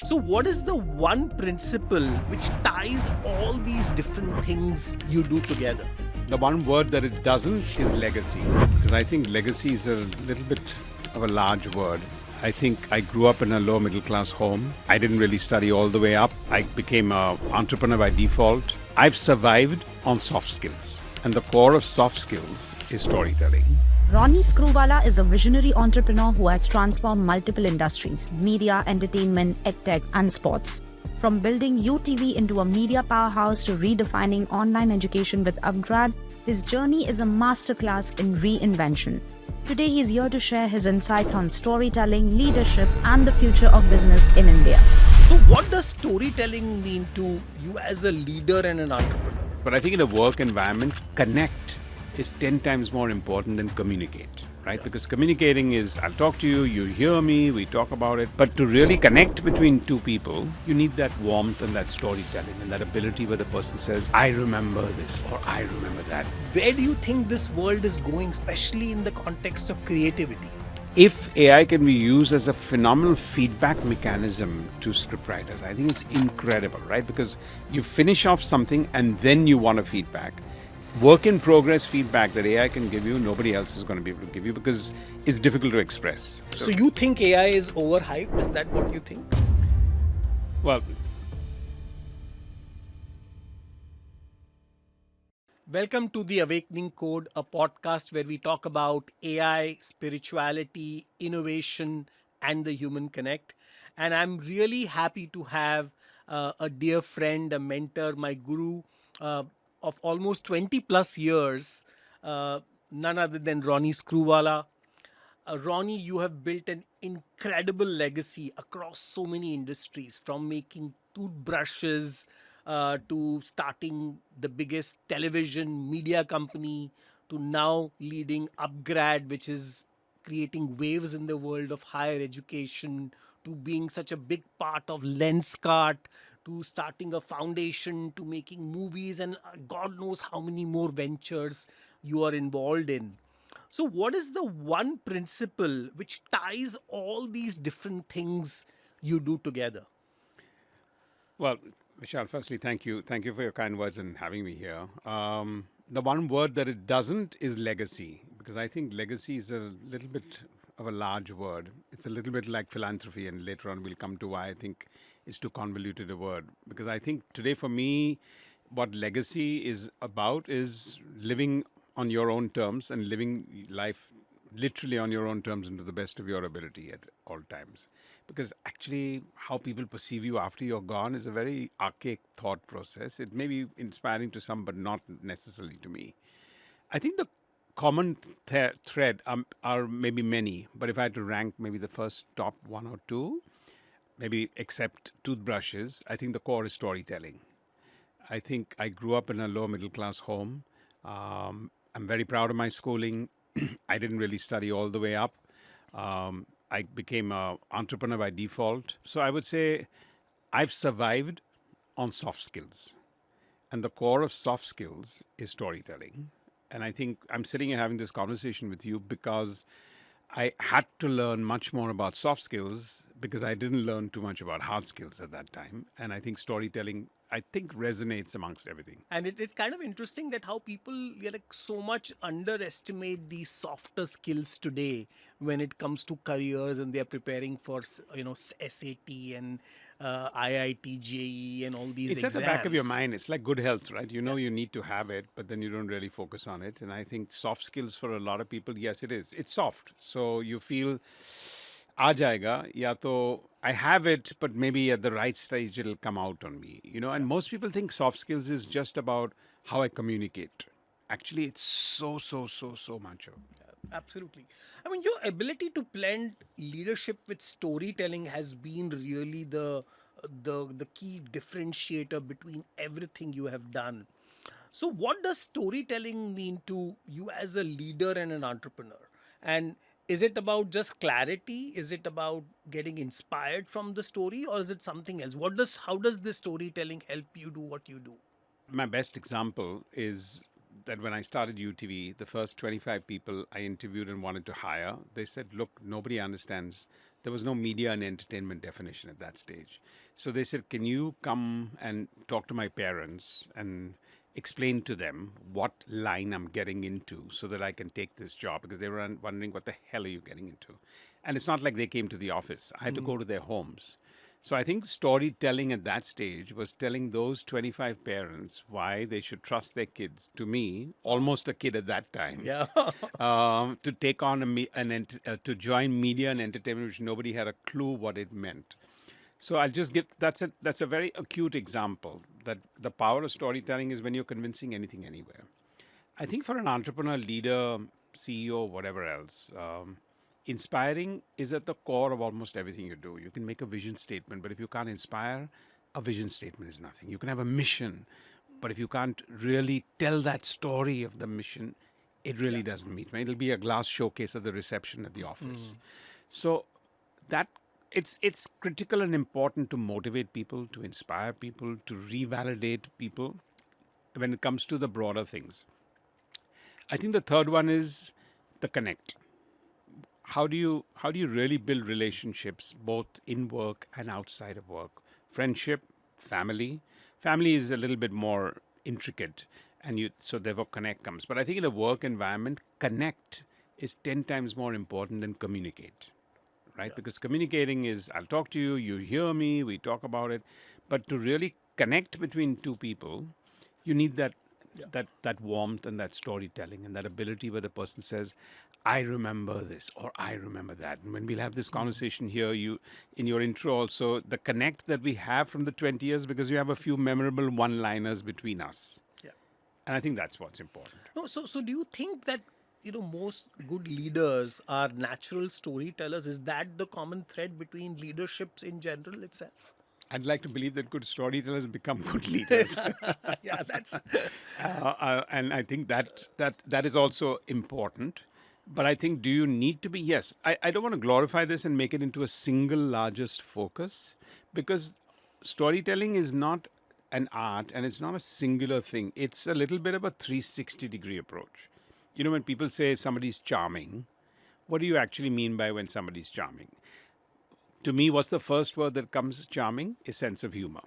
So, what is the one principle which ties all these different things you do together? The one word that it doesn't is legacy, because I think legacy is a little bit of a large word. I think I grew up in a low middle class home. I didn't really study all the way up. I became an entrepreneur by default. I've survived on soft skills, and the core of soft skills is storytelling. Ronnie Screwvala is a visionary entrepreneur who has transformed multiple industries: media, entertainment, edtech, and sports. From building UTV into a media powerhouse to redefining online education with UpGrad, his journey is a masterclass in reinvention. Today, he's here to share his insights on storytelling, leadership, and the future of business in India. So, what does storytelling mean to you as a leader and an entrepreneur? But I think in a work environment, connect is 10 times more important than communicate, right? Because communicating is, I'll talk to you, you hear me, we talk about it. But to really connect between two people, you need that warmth and that storytelling and that ability where the person says, I remember this or I remember that. Where do you think this world is going, especially in the context of creativity? If AI can be used as a phenomenal feedback mechanism to scriptwriters, I think it's incredible, right? Because you finish off something and then you want a feedback. Work in progress feedback that AI can give you, nobody else is going to be able to give you because it's difficult to express. So, you think AI is overhyped? Is that what you think? Well, Welcome to The Awakening Code, a podcast where we talk about AI, spirituality, innovation, and the human connect. And I'm really happy to have a dear friend, a mentor, my guru of almost 20 plus years, none other than Ronnie Screwvala. Ronnie, you have built an incredible legacy across so many industries, from making toothbrushes to starting the biggest television media company to now leading UpGrad, which is creating waves in the world of higher education, to being such a big part of Lenskart, to starting a foundation, to making movies, and God knows how many more ventures you are involved in. So, what is the one principle which ties all these different things you do together? well, Vishal, firstly, thank you. Thank you for your kind words and having me here. The one word that it doesn't is legacy, because I think legacy is a little bit of a large word. It's a little bit like philanthropy, and later on we'll come to why I think it's too convoluted a word. Because I think today for me, what legacy is about is living on your own terms and living life literally on your own terms and to the best of your ability at all times. Because actually, how people perceive you after you're gone is a very archaic thought process. It may be inspiring to some, but not necessarily to me. I think the common thread are maybe many, but if I had to rank maybe the first top one or two, maybe except toothbrushes, I think the core is storytelling. I think I grew up in a low middle class home. I'm very proud of my schooling. I didn't really study all the way up. I became an entrepreneur by default. So I would say I've survived on soft skills. And the core of soft skills is storytelling. And I think I'm sitting here having this conversation with you because I had to learn much more about soft skills because I didn't learn too much about hard skills at that time. And I think storytelling, I think, resonates amongst everything. And it's kind of interesting that how people like so much underestimate these softer skills today when it comes to careers, and they're preparing for SAT and IIT, JEE, and all these It's exams. at the back of your mind. It's like good health, right? You know you need to have it, but then you don't really focus on it. And I think soft skills for a lot of people, yes, it is. It's soft. So you feel, aa jayega, ya to I have it, but maybe at the right stage it'll come out on me. And most people think soft skills is just about how I communicate. Actually, it's so much of. Absolutely. I mean, your ability to blend leadership with storytelling has been really the key differentiator between everything you have done. So, what does storytelling mean to you as a leader and an entrepreneur? And is it about just clarity? Is it about getting inspired from the story, or is it something else? How does this storytelling help you do what you do? My best example is that when I started UTV, the first 25 people I interviewed and wanted to hire, they said, look, nobody understands There was no media and entertainment definition at that stage. So they said, can you come and talk to my parents and explain to them what line I'm getting into so that I can take this job? Because they were wondering, what the hell are you getting into? And it's not like they came to the office. I had to go to their homes. So I think storytelling at that stage was telling those 25 parents why they should trust their kids. To me, almost a kid at that time, Yeah. to take on to join media and entertainment, which nobody had a clue what it meant. So I'll just give that's a very acute example that the power of storytelling is when you're convincing anything anywhere. I think for an entrepreneur, leader, CEO, whatever else, inspiring is at the core of almost everything you do. You can make a vision statement, but if you can't inspire, a vision statement is nothing. You can have a mission, but if you can't really tell that story of the mission, it really doesn't meet. It'll be a glass showcase at the reception at the office. So that it's critical and important to motivate people, to inspire people, to revalidate people when it comes to the broader things. I think the third one is the connect. How do you really build relationships both in work and outside of work? Friendship, family. Family is a little bit more intricate, and so therefore connect comes. But I think in a work environment, connect is 10 times more important than communicate, right? Because communicating is, I'll talk to you, you hear me, we talk about it. But to really connect between two people, you need that warmth and that storytelling and that ability where the person says, I remember this or I remember that. And when we'll have this conversation here, you in your intro also, the connect that we have from the 20 years, because you have a few memorable one-liners between us. Yeah. And I think that's what's important. No, so do you think that most good leaders are natural storytellers? Is that the common thread between leaderships in general itself? I'd like to believe that good storytellers become good leaders. Yeah, that's And I think that is also important. But I think, do you need to be? Yes, I don't want to glorify this and make it into a single largest focus, because storytelling is not an art and it's not a singular thing. It's a little bit of a 360-degree approach. When people say somebody's charming, what do you actually mean by when somebody's charming? To me, what's the first word that comes charming? Is sense of humor.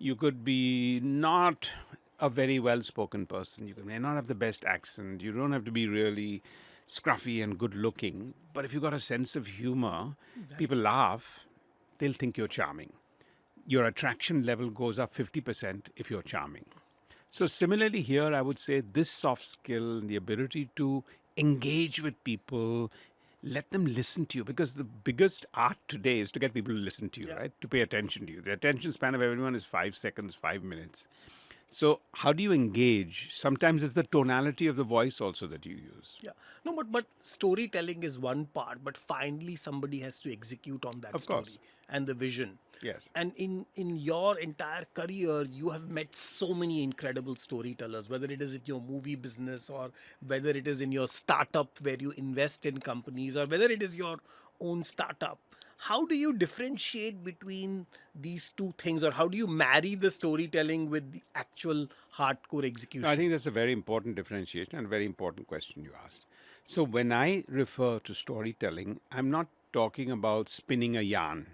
You could be not a very well-spoken person. You may not have the best accent. You don't have to be really scruffy and good-looking. But if you've got a sense of humor, people laugh, they'll think you're charming. Your attraction level goes up 50% if you're charming. So similarly here, I would say this soft skill, the ability to engage with people, let them listen to you, because the biggest art today is to get people to listen to you, right? To pay attention to you. The attention span of everyone is 5 seconds, 5 minutes. So how do you engage? Sometimes it's the tonality of the voice also that you use. Yeah. No, but storytelling is one part, but finally somebody has to execute on that Of story course. and the vision. Yes. And in your entire career, you have met so many incredible storytellers, whether it is in your movie business or whether it is in your startup where you invest in companies or whether it is your own startup. How do you differentiate between these two things, or how do you marry the storytelling with the actual hardcore execution? I think that's a very important differentiation and a very important question you asked. So when I refer to storytelling, I'm not talking about spinning a yarn.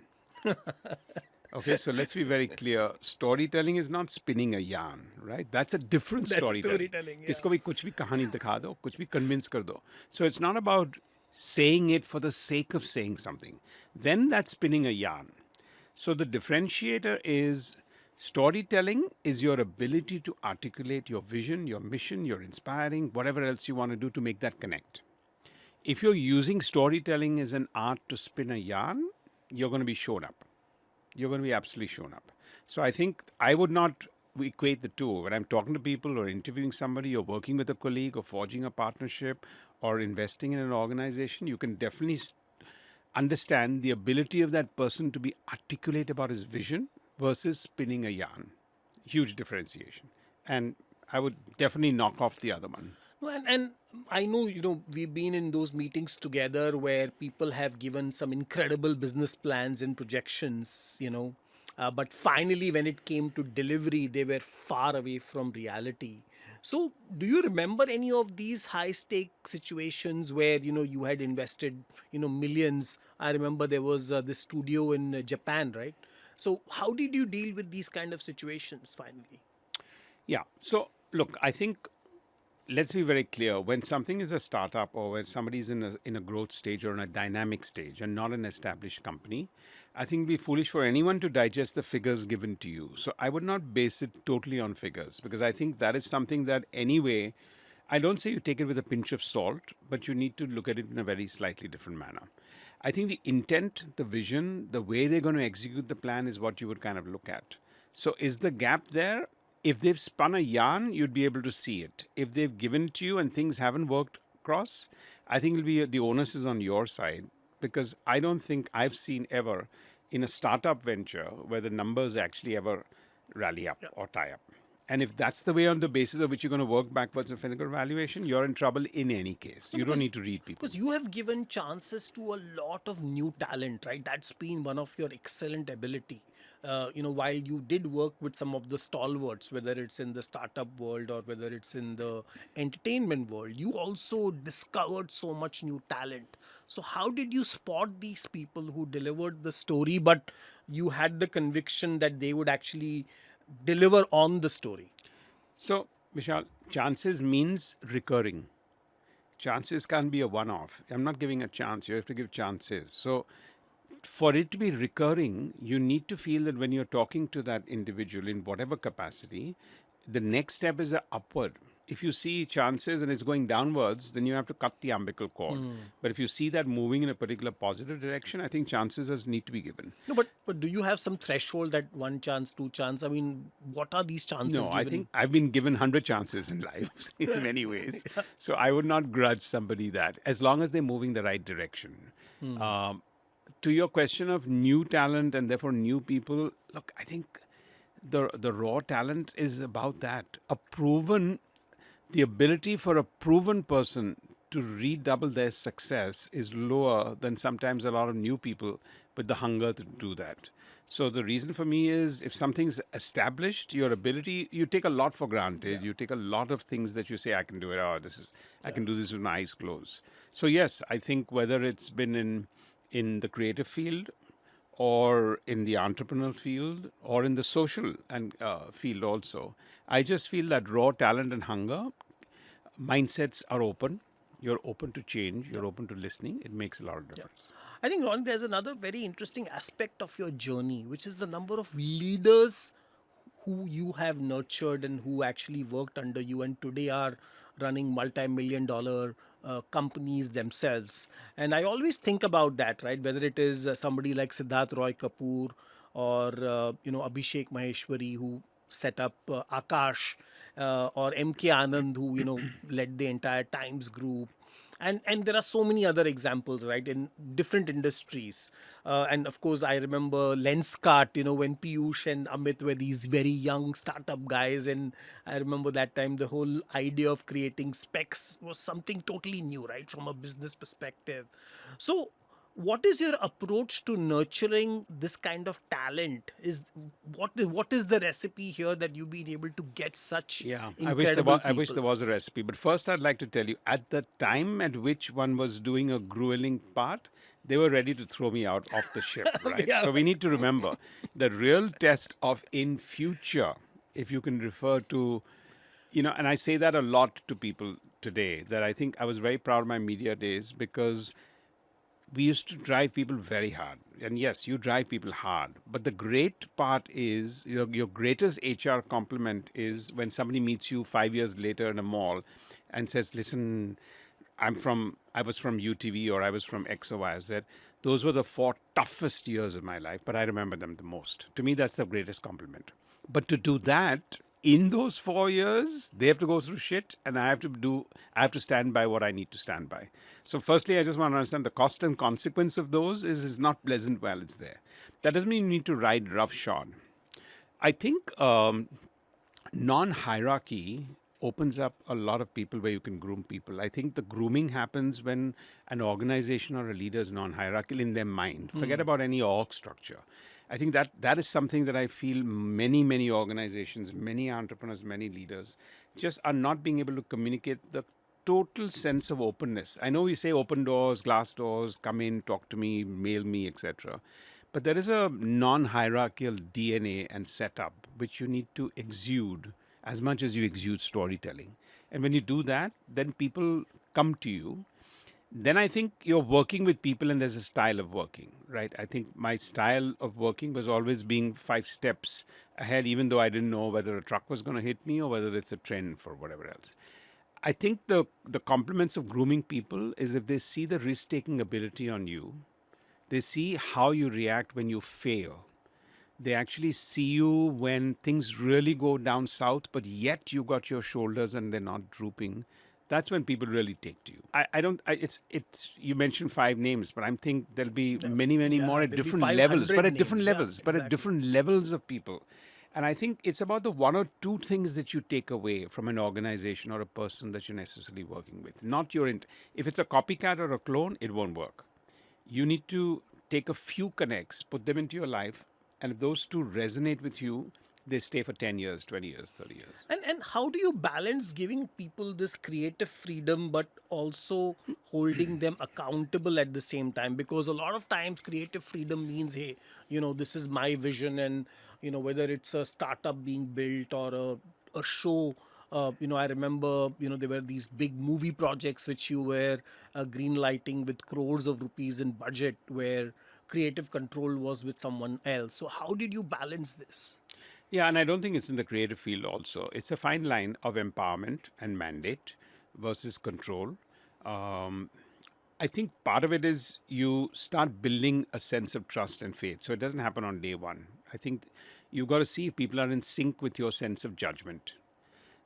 Okay, so let's be very clear. Storytelling is not spinning a yarn, right? That's a different That's storytelling. storytelling, yeah. किसको भी कुछ भी कहानी दिखा दो, कुछ भी convince कर दो. So it's not about saying it for the sake of saying something. Then that's spinning a yarn. So the differentiator is storytelling is your ability to articulate your vision, your mission, your inspiring, whatever else you want to do to make that connect. If you're using storytelling as an art to spin a yarn, you're going to be shown up. You're going to be absolutely shown up. So I think I would not equate the two. When I'm talking to people or interviewing somebody or working with a colleague or forging a partnership or investing in an organization, you can definitely understand the ability of that person to be articulate about his vision versus spinning a yarn. Huge differentiation. And I would definitely knock off the other one. And I know, we've been in those meetings together where people have given some incredible business plans and projections, But finally, when it came to delivery, they were far away from reality. So, do you remember any of these high stake situations where you had invested millions? I remember there was this studio in Japan, right? So, how did you deal with these kind of situations finally? Yeah. So, look, I think let's be very clear. When something is a startup or when somebody's in a growth stage or in a dynamic stage and not an established company, I think it'd be foolish for anyone to digest the figures given to you. So I would not base it totally on figures because I think that is something that anyway, I don't say you take it with a pinch of salt, but you need to look at it in a very slightly different manner. I think the intent, the vision, the way they're going to execute the plan is what you would kind of look at. So is the gap there? If they've spun a yarn, you'd be able to see it. If they've given it to you and things haven't worked across, I think it'll be the onus is on your side because I don't think I've seen ever in a startup venture where the numbers actually ever rally up or tie up. And if that's the way on the basis of which you're going to work backwards in clinical evaluation, you're in trouble in any case. You don't need to read people. Because you have given chances to a lot of new talent, right? That's been one of your excellent ability. While you did work with some of the stalwarts, whether it's in the startup world or whether it's in the entertainment world, you also discovered so much new talent. So how did you spot these people who delivered the story, but you had the conviction that they would actually deliver on the story? So, Vishal, chances means recurring. Chances can't be a one-off. I'm not giving a chance. You have to give chances. So, for it to be recurring, you need to feel that when you're talking to that individual in whatever capacity, the next step is a upward. If you see chances and it's going downwards, then you have to cut the umbilical cord. But if you see that moving in a particular positive direction, I think chances need to be given. No, but do you have some threshold that one chance, two chance? I mean, what are these chances? No, I think I've been given 100 chances in life in many ways. So I would not grudge somebody that as long as they're moving the right direction. To your question of new talent and therefore new people, look, I think the raw talent is about that. The ability for a proven person to redouble their success is lower than sometimes a lot of new people with the hunger to do that. So the reason for me is if something's established, your ability, you take a lot for granted. You take a lot of things that you say, I can do it. Oh, I can do this with my eyes closed. So yes, I think whether it's been in the creative field or in the entrepreneurial field or in the social and field also, I just feel that raw talent and hunger, mindsets are open. You're open to change. You're open to listening. It makes a lot of difference. I think, Ron, there's another very interesting aspect of your journey, which is the number of leaders who you have nurtured and who actually worked under you and today are running multi-million dollar companies themselves. And I always think about that, right? Whether it is somebody like Siddharth Roy Kapoor or, Abhishek Maheshwari, who set up Akash, or M.K. Anand, who, led the entire Times group. And there are so many other examples, right, in different industries. And of course, I remember Lenskart, when Piyush and Amit were these very young startup guys. And I remember that time the whole idea of creating specs was something totally new, right, from a business perspective. So what is your approach to nurturing this kind of talent? What is the recipe here that you've been able to get such incredible I wish there people? was a recipe. But first, I'd like to tell you, at the time at which one was doing a grueling part, they were ready to throw me out off the ship, right? Yeah. So we need to remember the real test of in future, if you can refer to, and I say that a lot to people today, that I think I was very proud of my media days because we used to drive people very hard. And yes, you drive people hard. But the great part is your greatest HR compliment is when somebody meets you 5 years later in a mall and says, listen, I was from UTV or I was from X or Y or Z. Those were the 4 toughest years of my life, but I remember them the most. To me, that's the greatest compliment. But to do that, in those 4 years, they have to go through shit and I have to stand by what I need to stand by. So firstly, I just want to understand the cost and consequence of those is not pleasant while it's there. That doesn't mean you need to ride roughshod. I think non-hierarchy opens up a lot of people where you can groom people. I think the grooming happens when an organization or a leader is non-hierarchical in their mind. Forget about any org structure. I think that is something that I feel many organizations, many entrepreneurs, many leaders just are not being able to communicate the total sense of openness. I know we say open doors, glass doors, come in, talk to me, mail me, etc. But there is a non-hierarchical DNA and setup which you need to exude as much as you exude storytelling. And when you do that, then people come to you. Then I think you're working with people and there's a style of working, right? I think my style of working was always being 5 steps ahead, even though I didn't know whether a truck was going to hit me or whether it's a trend for whatever else. I think the compliments of grooming people is if they see the risk-taking ability on you, they see how you react when you fail. They actually see you when things really go down south, but yet you got your shoulders and they're not drooping. That's when people really take to you. It's you mentioned 5 names, but I'm thinking there'll be many more at there'll be different 500 levels, but at different names. Yeah, levels, but at exactly. different levels of people. And I think it's about the 1 or 2 things that you take away from an organization or a person that you're necessarily working with. Not your if it's a copycat or a clone, it won't work. You need to take a few connects, put them into your life, and if those 2 resonate with you, they stay for 10 years, 20 years, 30 years. And how do you balance giving people this creative freedom but also holding them accountable at the same time? Because a lot of times creative freedom means, hey, this is my vision, and whether it's a startup being built or a show. I remember, there were these big movie projects which you were green lighting with crores of rupees in budget, where creative control was with someone else. So how did you balance this? Yeah, and I don't think it's in the creative field also. It's a fine line of empowerment and mandate versus control. Um, I think part of it is you start building a sense of trust and faith. So it doesn't happen on day one. I think you've got to see if people are in sync with your sense of judgment.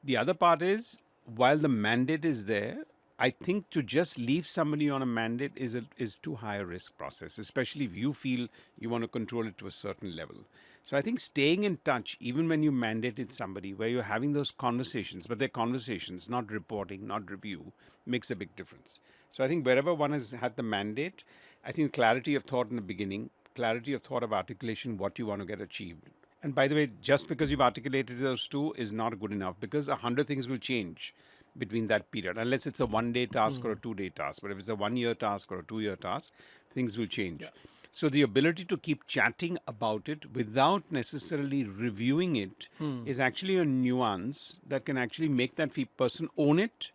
The other part is, while the mandate is there, I think to just leave somebody on a mandate is too high a risk process, especially if you feel you want to control it to a certain level. So I think staying in touch, even when you mandated somebody, where you're having those conversations, but they're conversations, not reporting, not review, makes a big difference. So I think wherever one has had the mandate, I think clarity of thought in the beginning, clarity of thought of articulation, what you want to get achieved. And by the way, just because you've articulated those 2 is not good enough, because 100 things will change between that period, unless it's a 1-day task or a 2-day task. But if it's a 1-year task or a 2-year task, things will change. Yeah. So the ability to keep chatting about it without necessarily reviewing it is actually a nuance that can actually make that person own it.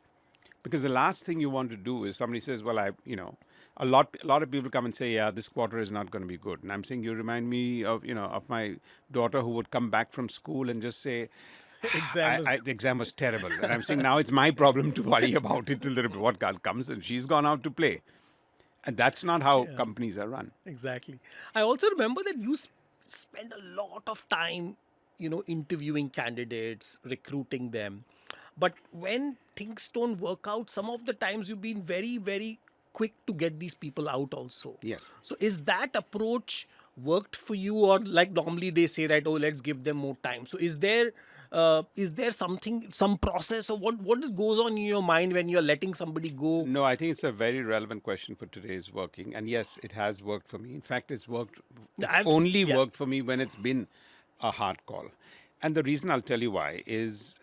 Because the last thing you want to do is somebody says, well, a lot of people come and say, yeah, this quarter is not going to be good. And I'm saying, you remind me of my daughter who would come back from school and just say, the exam was terrible. And I'm saying, now it's my problem to worry about it till the report card comes and she's gone out to play. And that's not how companies are run. Exactly. I also remember that you spend a lot of time, interviewing candidates, recruiting them. But when things don't work out, some of the times you've been very quick to get these people out also. Yes. So is that approach worked for you, or like normally they say that, oh, let's give them more time? So is there some process, or what goes on in your mind when you're letting somebody go? No, I think it's a very relevant question for today's working. And yes, it has worked for me. In fact, it's worked for me when it's been a hard call. And the reason, I'll tell you why, is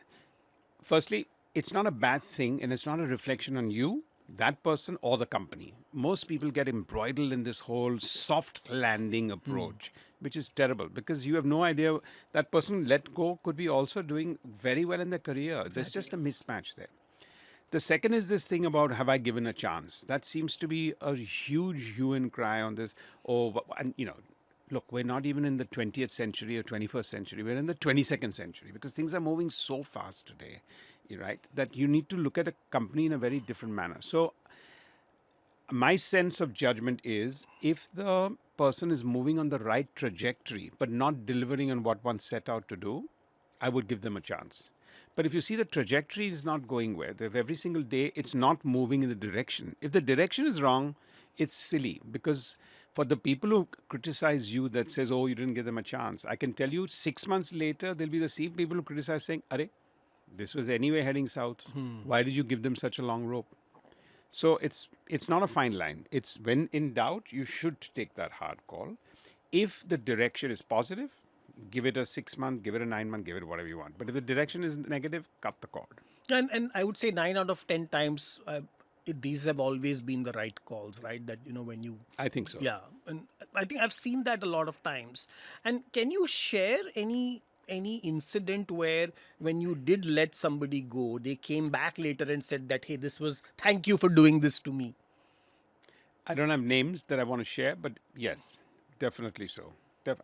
firstly, it's not a bad thing and it's not a reflection on you, that person, or the company. Most people get embroiled in this whole soft landing approach, which is terrible, because you have no idea that person let go could be also doing very well in their career. Exactly. There's just a mismatch there. The second is this thing about, have I given a chance? That seems to be a huge hue and cry on this. And look, we're not even in the 20th century or 21st century. We're in the 22nd century, because things are moving so fast today, right, that you need to look at a company in a very different manner. So my sense of judgment is, if the person is moving on the right trajectory but not delivering on what one set out to do, I would give them a chance. But if you see the trajectory is not going well, if every single day it's not moving in the direction, if the direction is wrong, it's silly. Because for the people who criticize you, that says, oh, you didn't give them a chance, I can tell you 6 months later, there'll be the same people who criticize saying, Arey, this was anyway heading south. Why did you give them such a long rope? So it's not a fine line. It's when in doubt, you should take that hard call. If the direction is positive, give it a 6 month, give it a 9 month, give it whatever you want. But if the direction is negative, cut the cord. And I would say 9 out of 10 times, these have always been the right calls, right? That when you I think so. yeah, and I think I've seen that a lot of times. And can you share any incident where when you did let somebody go, they came back later and said that, hey, thank you for doing this to me? I don't have names that I want to share, but yes, definitely so.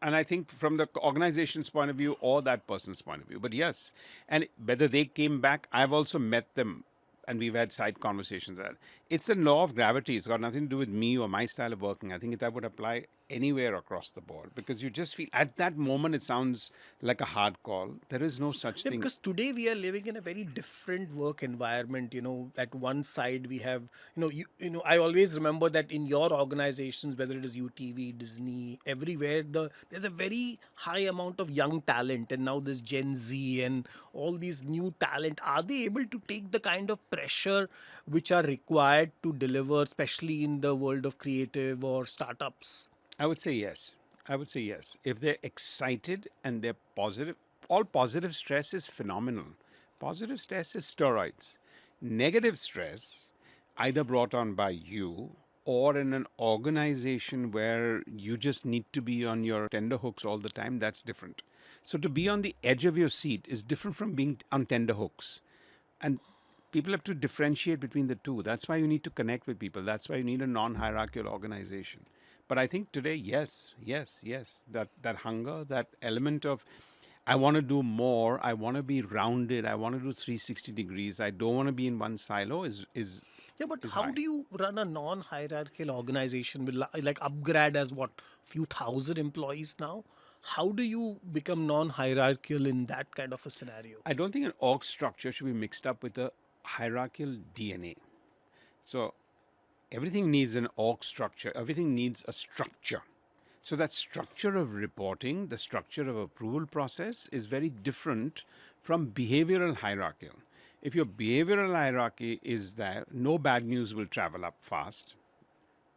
And I think from the organization's point of view or that person's point of view, but yes, and whether they came back, I've also met them and we've had side conversations there. It's the law of gravity. It's got nothing to do with me or my style of working. I think that would apply anywhere across the board because you just feel at that moment it sounds like a hard call. There is no such Yeah, thing. because today we are living in a very different work environment. At one side we have, I always remember that in your organizations, whether it is UTV, Disney, everywhere, there's a very high amount of young talent, and now there's Gen Z and all these new talent. Are they able to take the kind of pressure which are required to deliver, especially in the world of creative or startups? I would say yes. I would say yes. If they're excited and they're positive, all positive stress is phenomenal. Positive stress is steroids. Negative stress, either brought on by you or in an organization where you just need to be on your tenterhooks all the time, that's different. So to be on the edge of your seat is different from being on tenterhooks. And people have to differentiate between the two. That's why you need to connect with people. That's why you need a non-hierarchical organization. But I think today, yes, that hunger, that element of, I want to do more, I want to be rounded, I want to do 360 degrees, I don't want to be in one silo is Yeah, but is how high. do you run a non-hierarchical organization with like UpGrad as few thousand employees now? How do you become non-hierarchical in that kind of a scenario? I don't think an org structure should be mixed up with a hierarchical DNA. So everything needs an org structure. Everything needs a structure. So that structure of reporting, the structure of approval process is very different from behavioral hierarchy. If your behavioral hierarchy is that no bad news will travel up fast,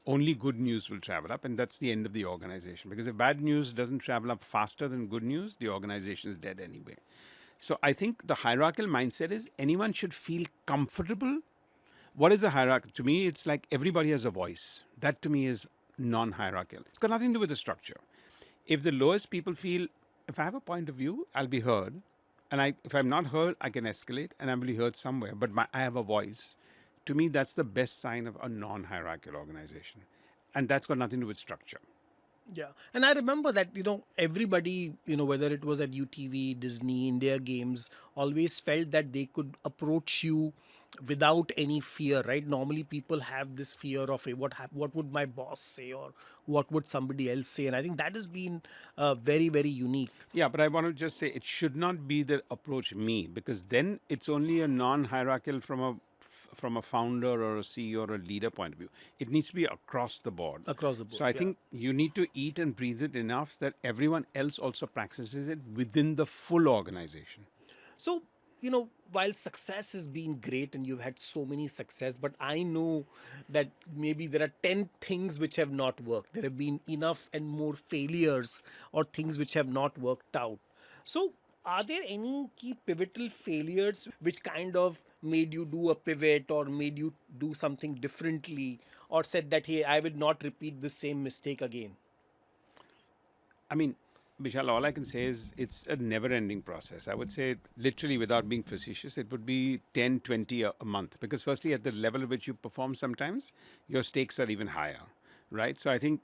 only good news will travel up, and that's the end of the organization. Because if bad news doesn't travel up faster than good news, the organization is dead anyway. So I think the hierarchical mindset is anyone should feel comfortable. What is the hierarchy? To me, it's like everybody has a voice. That to me is non-hierarchical. It's got nothing to do with the structure. If the lowest people feel, if I have a point of view, I'll be heard. And if I'm not heard, I can escalate and I will be heard somewhere. But I have a voice. To me, that's the best sign of a non-hierarchical organization. And that's got nothing to do with structure. Yeah. And I remember that, everybody, whether it was at UTV, Disney, India Games, always felt that they could approach you without any fear, right? Normally people have this fear of what would my boss say or what would somebody else say? And I think that has been very, very unique. Yeah, but I want to just say it should not be the approach me, because then it's only a non-hierarchical from a founder or a CEO or a leader point of view. It needs to be across the board. Across the board. So I think you need to eat and breathe it enough that everyone else also practices it within the full organization. So, while success has been great and you've had so many success, but I know that maybe there are 10 things which have not worked. There have been enough and more failures or things which have not worked out. So, are there any key pivotal failures which kind of made you do a pivot or made you do something differently or said that, hey, I will not repeat the same mistake again? I mean, Vishal, all I can say is it's a never-ending process. I would say, literally, without being facetious, it would be 10, 20 a month. Because firstly, at the level at which you perform sometimes, your stakes are even higher, right? So I think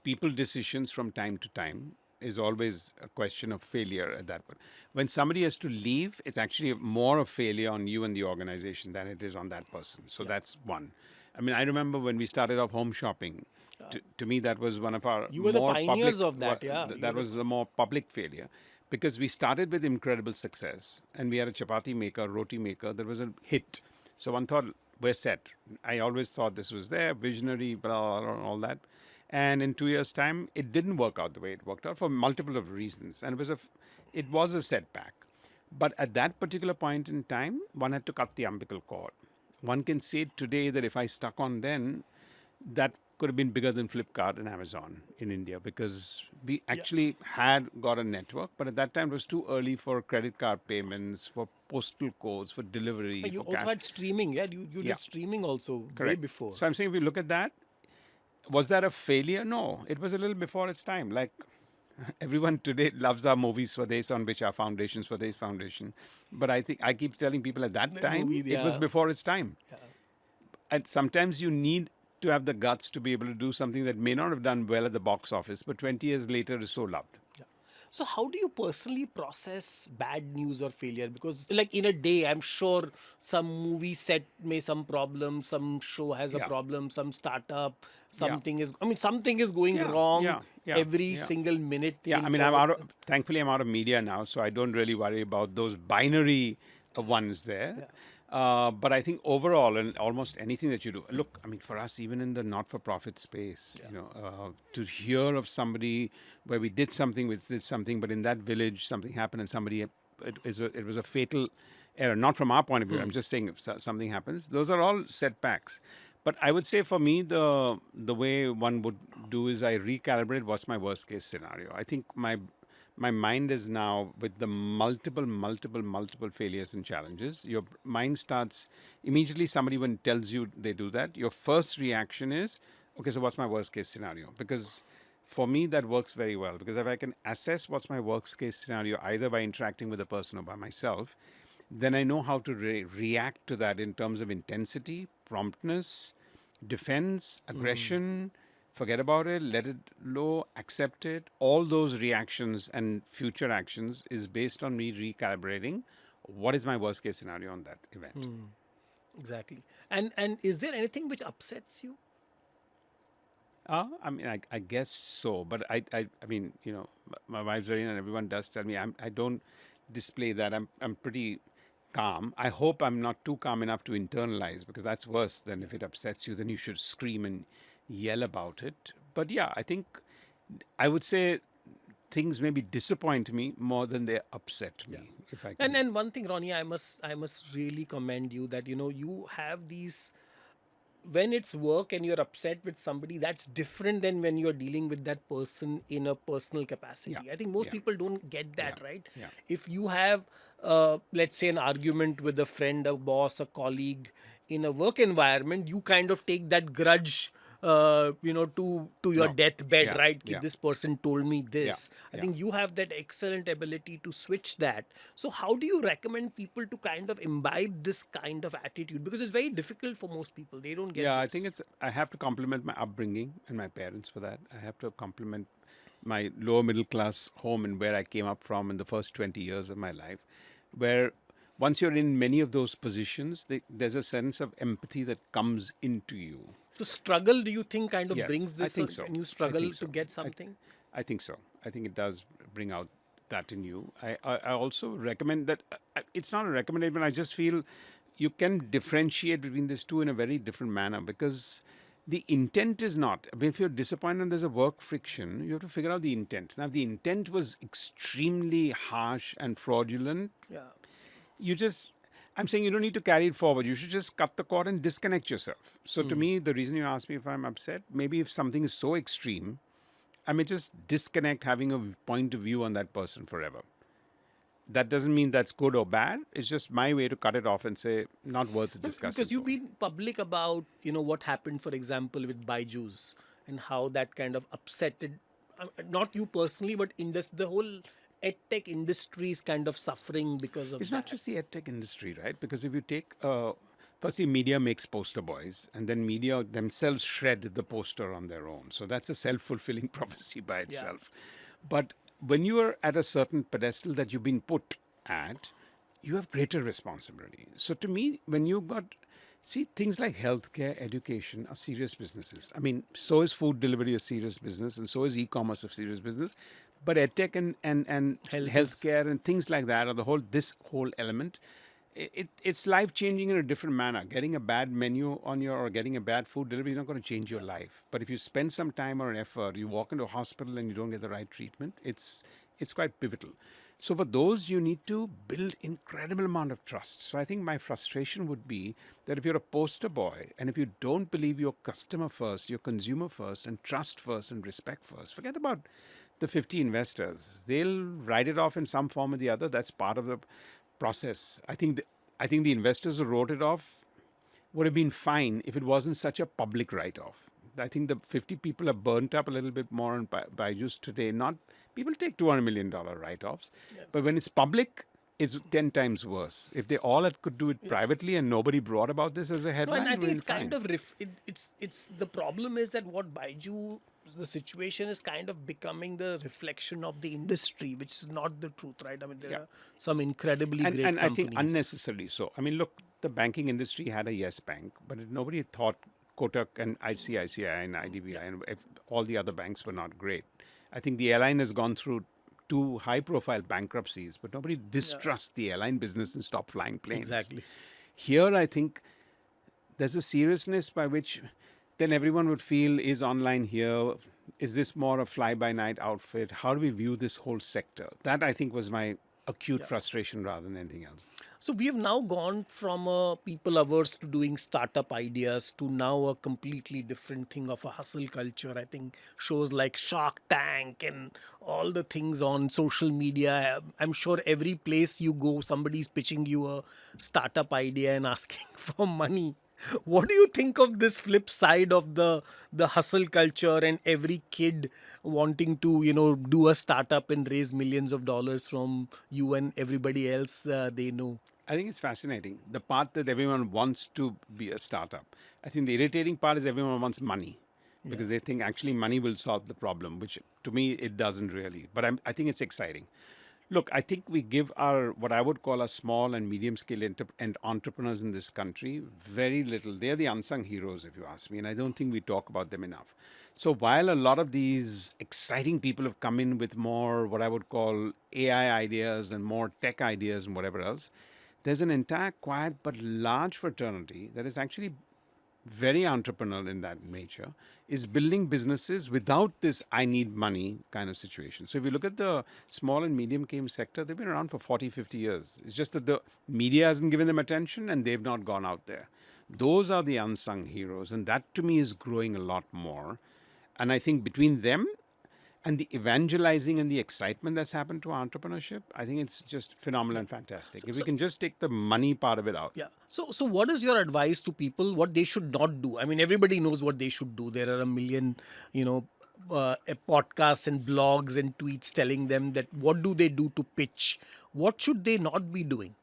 people decisions from time to time is always a question of failure at that point. When somebody has to leave, it's actually more of failure on you and the organization than it is on that person. So that's one. I mean, I remember when we started off home shopping, to me, that was one of our You were the more pioneers public, of that, yeah. That was the more public failure, because we started with incredible success and we had a chapati maker, roti maker. There was a hit. So one thought, we're set. I always thought this was there, visionary, blah, blah, blah, all that. And in 2 years' time, it didn't work out the way it worked out for multiple of reasons. And it was a setback. But at that particular point in time, one had to cut the umbilical cord. One can say today that if I stuck on then, that could have been bigger than Flipkart and Amazon in India because we actually had got a network, but at that time it was too early for credit card payments, for postal codes, for delivery, But you for also cash. had streaming, yeah? You Yeah. did streaming also way Correct. before. So I'm saying if you look at that, was that a failure? No, it was a little before its time. Like everyone today loves our movies Swades, on which our foundation, Swades Foundation. But I think I keep telling people at that time, movie, it was yeah. before its time. And sometimes you need to have the guts to be able to do something that may not have done well at the box office, but 20 years later is so loved. Yeah. So how do you personally process bad news or failure? Because like in a day, I'm sure some movie set may some problem, some show has a Yeah. problem, some startup, Yeah. something is going Yeah, wrong yeah, every yeah. single minute. Yeah, in I mean, I'm all- out of, thankfully, I'm out of media now, so I don't really worry about those binary ones there. But I think overall, and almost anything that you do, look, I mean, for us, even in the not-for-profit space, to hear of somebody where we did something, but in that village something happened, and somebody, it was a fatal error. Not from our point of view. I'm just saying, if something happens, those are all setbacks. But I would say for me, the way one would do is I recalibrate what's my worst case scenario. I think my mind is now with the multiple failures and challenges. Your mind starts immediately. Somebody when tells you they do that, your first reaction is, okay, so what's my worst case scenario? Because for me, that works very well. Because if I can assess what's my worst case scenario, either by interacting with a person or by myself, then I know how to react to that in terms of intensity, promptness, defense, aggression, forget about it, let it low, accept it. All those reactions and future actions is based on me recalibrating what is my worst case scenario on that event. Exactly. And is there anything which upsets you? I mean, I guess so. But I mean, my wife's very, and everyone does tell me I don't display that. I'm pretty calm. I hope I'm not too calm enough to internalize, because that's worse than if it upsets you, then you should scream and yell about it. But yeah, I think I would say things maybe disappoint me more than they upset me. If I can. And one thing, Ronnie, I must really commend you that you have these, when it's work and you're upset with somebody, that's different than when you're dealing with that person in a personal capacity. Yeah. I think most Yeah. people don't get that, Yeah. right? Yeah. If you have, let's say, an argument with a friend, a boss, a colleague in a work environment, you kind of take that grudge, to your No. deathbed, Yeah. right? Ki Yeah. this person told me this. I Yeah. think you have that excellent ability to switch that. So how do you recommend people to kind of imbibe this kind of attitude? Because it's very difficult for most people. They don't get I this. think I have to compliment my upbringing and my parents for that. I have to compliment my lower middle class home and where I came up from in the first 20 years of my life, where once you're in many of those positions, there's a sense of empathy that comes into you. So struggle, do you think, kind of Yes, brings I this? think so. And you I struggle think to so. get something? I think so. I think it does bring out that in you. I also recommend that it's not a recommendation. I just feel you can differentiate between these two in a very different manner, because the intent is not. I mean, if you're disappointed and there's a work friction, you have to figure out the intent. Now, if the intent was extremely harsh and fraudulent, Yeah. I'm saying you don't need to carry it forward. You should just cut the cord and disconnect yourself. So to me, the reason you ask me if I'm upset, maybe if something is so extreme, I may just disconnect having a point of view on that person forever. That doesn't mean that's good or bad. It's just my way to cut it off and say, not worth discussing. Because you've been public about, what happened, for example, with Byju's and how that kind of upsetted, not you personally, but the whole edtech industry is kind of suffering because of It's that. not just the edtech industry, right? Because if you take, firstly, media makes poster boys, and then media themselves shred the poster on their own. So that's a self-fulfilling prophecy by itself. But when you are at a certain pedestal that you've been put at, you have greater responsibility. So to me, when you see, things like healthcare, education are serious businesses. I mean, so is food delivery a serious business, and so is e-commerce a serious business. But edtech and healthcare and things like that, or this whole element, it's life changing in a different manner. Getting a bad menu or getting a bad food delivery is not going to change your life. But if you spend some time or effort, you walk into a hospital and you don't get the right treatment, it's it's quite pivotal. So for those, you need to build incredible amount of trust. So I think my frustration would be that if you're a poster boy and if you don't believe your customer first, your consumer first, and trust first and respect first, forget about the 50 investors. They'll write it off in some form or the other. That's part of the process. I think the investors who wrote it off would have been fine if it wasn't such a public write-off. I think the 50 people are burnt up a little bit more on Byju's today. Not people take $200 million write-offs, but when it's public, it's 10 times worse. If they all could do it privately and nobody brought about this as a No, headline, and I think we're it's kind fine. of it's the problem is that what Byju, the situation is kind of becoming the reflection of the industry, which is not the truth, right? I mean, there are some incredibly great and I companies. think unnecessarily so. I mean, look, the banking industry had a yes bank, but nobody thought Kotak and ICICI and IDBI and if all the other banks were not great. I think the airline has gone through 2 high-profile bankruptcies, but nobody distrusts the airline business and stopped flying planes. Exactly. Here, I think there's a seriousness by which then everyone would feel, is online here? Is this more a fly-by-night outfit? How do we view this whole sector? That, I think, was my acute frustration rather than anything else. So we have now gone from a people averse to doing startup ideas to now a completely different thing of a hustle culture. I think shows like Shark Tank and all the things on social media. I'm sure every place you go, somebody's pitching you a startup idea and asking for money. What do you think of this flip side of the hustle culture and every kid wanting to do a startup and raise millions of dollars from you and everybody else they know? I think it's fascinating. The part that everyone wants to be a startup. I think the irritating part is everyone wants money because they think actually money will solve the problem, which to me it doesn't really. But I think it's exciting. Look, I think we give our, what I would call our small and medium scale and entrepreneurs in this country very little. They're the unsung heroes, if you ask me, and I don't think we talk about them enough. So while a lot of these exciting people have come in with more what I would call AI ideas and more tech ideas and whatever else, there's an entire quiet but large fraternity that is actually very entrepreneurial in that nature, is building businesses without this I need money kind of situation. So if you look at the small and medium game sector, they've been around for 40, 50 years. It's just that the media hasn't given them attention and they've not gone out there. Those are the unsung heroes. And that to me is growing a lot more. And I think between them and the evangelizing and the excitement that's happened to entrepreneurship, I think it's just phenomenal and fantastic. If we can just take the money part of it out. Yeah. So what is your advice to people what they should not do? I mean, everybody knows what they should do. There are a million, podcasts and blogs and tweets telling them that what do they do to pitch? What should they not be doing?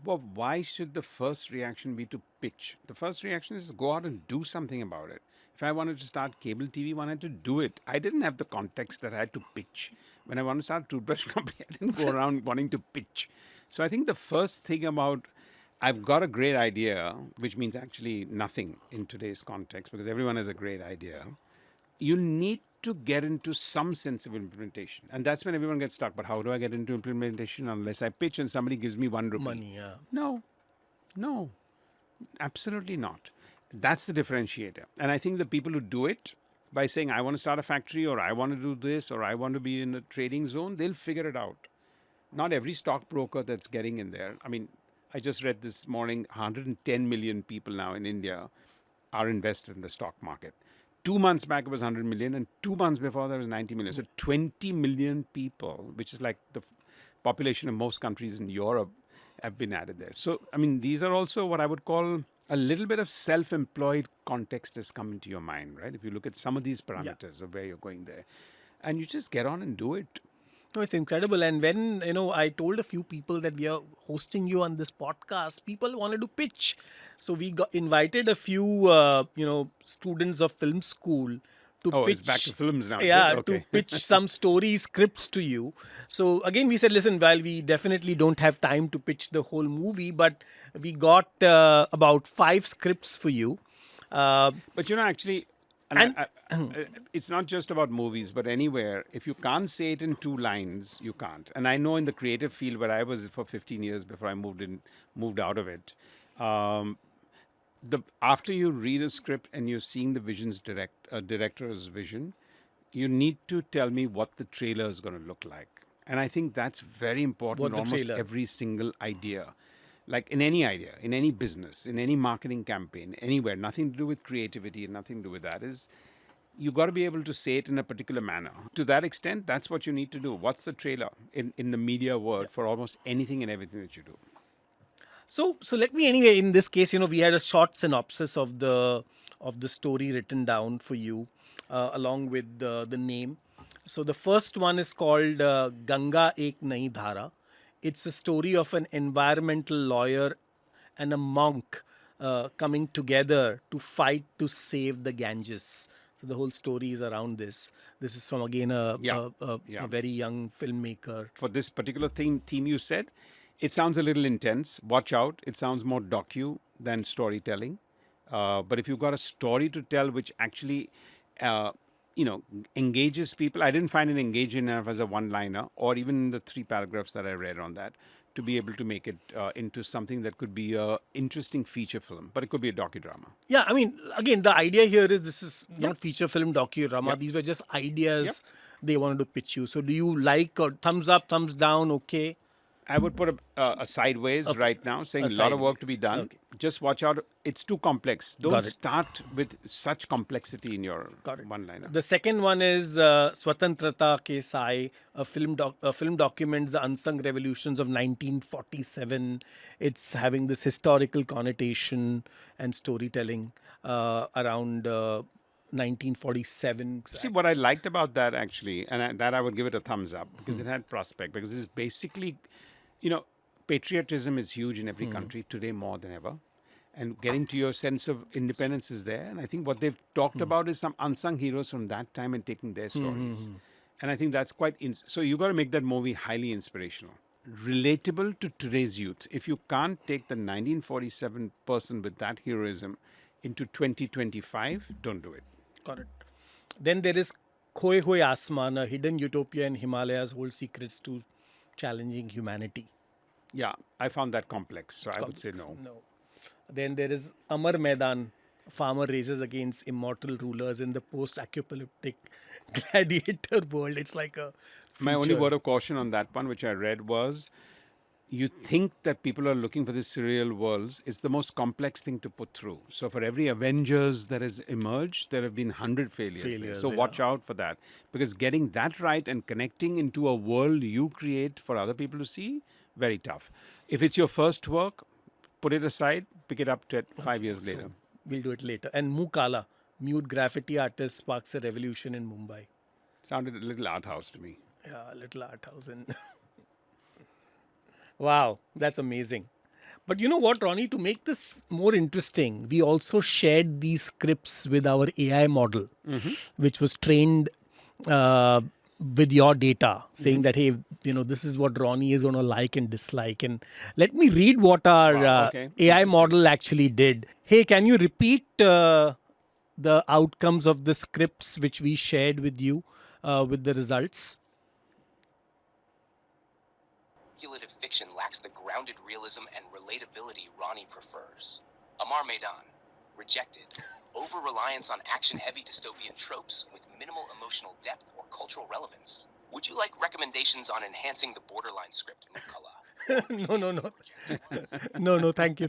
Well, why should the first reaction be to pitch? The first reaction is go out and do something about it. If I wanted to start cable TV, I had to do it. I didn't have the context that I had to pitch. When I wanted to start a toothbrush company, I didn't go around wanting to pitch. So I think the first thing about I've got a great idea, which means actually nothing in today's context because everyone has a great idea. You need to get into some sense of implementation. And that's when everyone gets stuck. But how do I get into implementation unless I pitch and somebody gives me $1? Money, yeah. No, absolutely not. That's the differentiator. And I think the people who do it by saying, I want to start a factory or I want to do this or I want to be in the trading zone, they'll figure it out. Not every stockbroker that's getting in there. I mean, I just read this morning, 110 million people now in India are invested in the stock market. 2 months back, it was 100 million, and 2 months before, there was 90 million. So 20 million people, which is like the population of most countries in Europe, have been added there. So, I mean, these are also what I would call a little bit of self-employed context has come into your mind, right? If you look at some of these parameters of where you're going there, and you just get on and do it. No, it's incredible. And when, I told a few people that we are hosting you on this podcast, people wanted to pitch. So we invited a few, students of film school to pitch. It's back to films now. Yeah, Okay. to pitch some story scripts to you. So again, we said, listen, while we definitely don't have time to pitch the whole movie, but we got about 5 scripts for you. But actually, it's not just about movies, but anywhere. If you can't say it in 2 lines, you can't. And I know in the creative field where I was for 15 years before I moved out of it, after you read a script and you're seeing the director's vision, you need to tell me what the trailer is going to look like. And I think that's very important What in the almost trailer? every single idea. Like in any idea, in any business, in any marketing campaign, anywhere, nothing to do with creativity and nothing to do with that is you got to be able to say it in a particular manner. To that extent, that's what you need to do. What's the trailer in the media Yeah. world for almost anything and everything that you do? So let me anyway. In this case, we had a short synopsis of the story written down for you, along with the name. So the first one is called Ganga Ek Nahi Dhara. It's a story of an environmental lawyer and a monk coming together to fight to save the Ganges. So the whole story is around this. This is from again Yeah. a Yeah. very young filmmaker. For this particular theme you said, it sounds a little intense. Watch out. It sounds more docu than storytelling. But if you've got a story to tell which actually, uh, engages people, I didn't find it engaging enough as a one-liner or even the 3 paragraphs that I read on that to be able to make it into something that could be a interesting feature film, but it could be a docudrama. Yeah, I mean, again, the idea here is this is not feature film docudrama. Yep. These were just ideas they wanted to pitch you. So do you like or thumbs up, thumbs down, okay? I would put a sideways right now, saying A a lot of work to sideways. be done. Okay. Just watch out. It's too complex. Got Don't it. start with such complexity in your Got it. one-liner. The second one is Swatantrata Ke Sai, a film documents the unsung revolutions of 1947. It's having this historical connotation and storytelling around 1947. See, what I liked about that actually, and that I would give it a thumbs up because it had prospect, because it's basically, patriotism is huge in every country today more than ever. And getting to your sense of independence is there. And I think what they've talked about is some unsung heroes from that time and taking their stories. And I think that's quite, so you got to make that movie highly inspirational, relatable to today's youth. If you can't take the 1947 person with that heroism into 2025, don't do it. Got it. Then there is Khoye Hue Asman, a hidden utopia in Himalayas hold secrets to challenging humanity. Yeah, I found that complex. So I would say no. No. Then there is Amar Maidan, farmer races against immortal rulers in the post-apocalyptic gladiator world. It's like a My only future. word of caution on that one, which I read, was you think that people are looking for these surreal worlds. It's the most complex thing to put through. So for every Avengers that has emerged, there have been 100 failures there. Failures, So watch out for that. Because getting that right and connecting into a world you create for other people to see, very tough. If it's your first work, put it aside, pick it up 5 years later. We'll do it later. And Mukala, mute graffiti artist, sparks a revolution in Mumbai. Sounded a little art house to me. Yeah, a little art house. And wow, that's amazing. But you know what, Ronnie, to make this more interesting, we also shared these scripts with our AI model, which was trained with your data, saying that, hey, this is what Ronnie is going to like and dislike. And let me read what our Wow, okay. AI model actually did. Hey, can you repeat the outcomes of the scripts which we shared with you with the results? Speculative fiction lacks the grounded realism and relatability Ronnie prefers. Amar Maidan, rejected. Over-reliance on action-heavy dystopian tropes with minimal emotional depth or cultural relevance. Would you like recommendations on enhancing the borderline script, Mukala? No, thank you.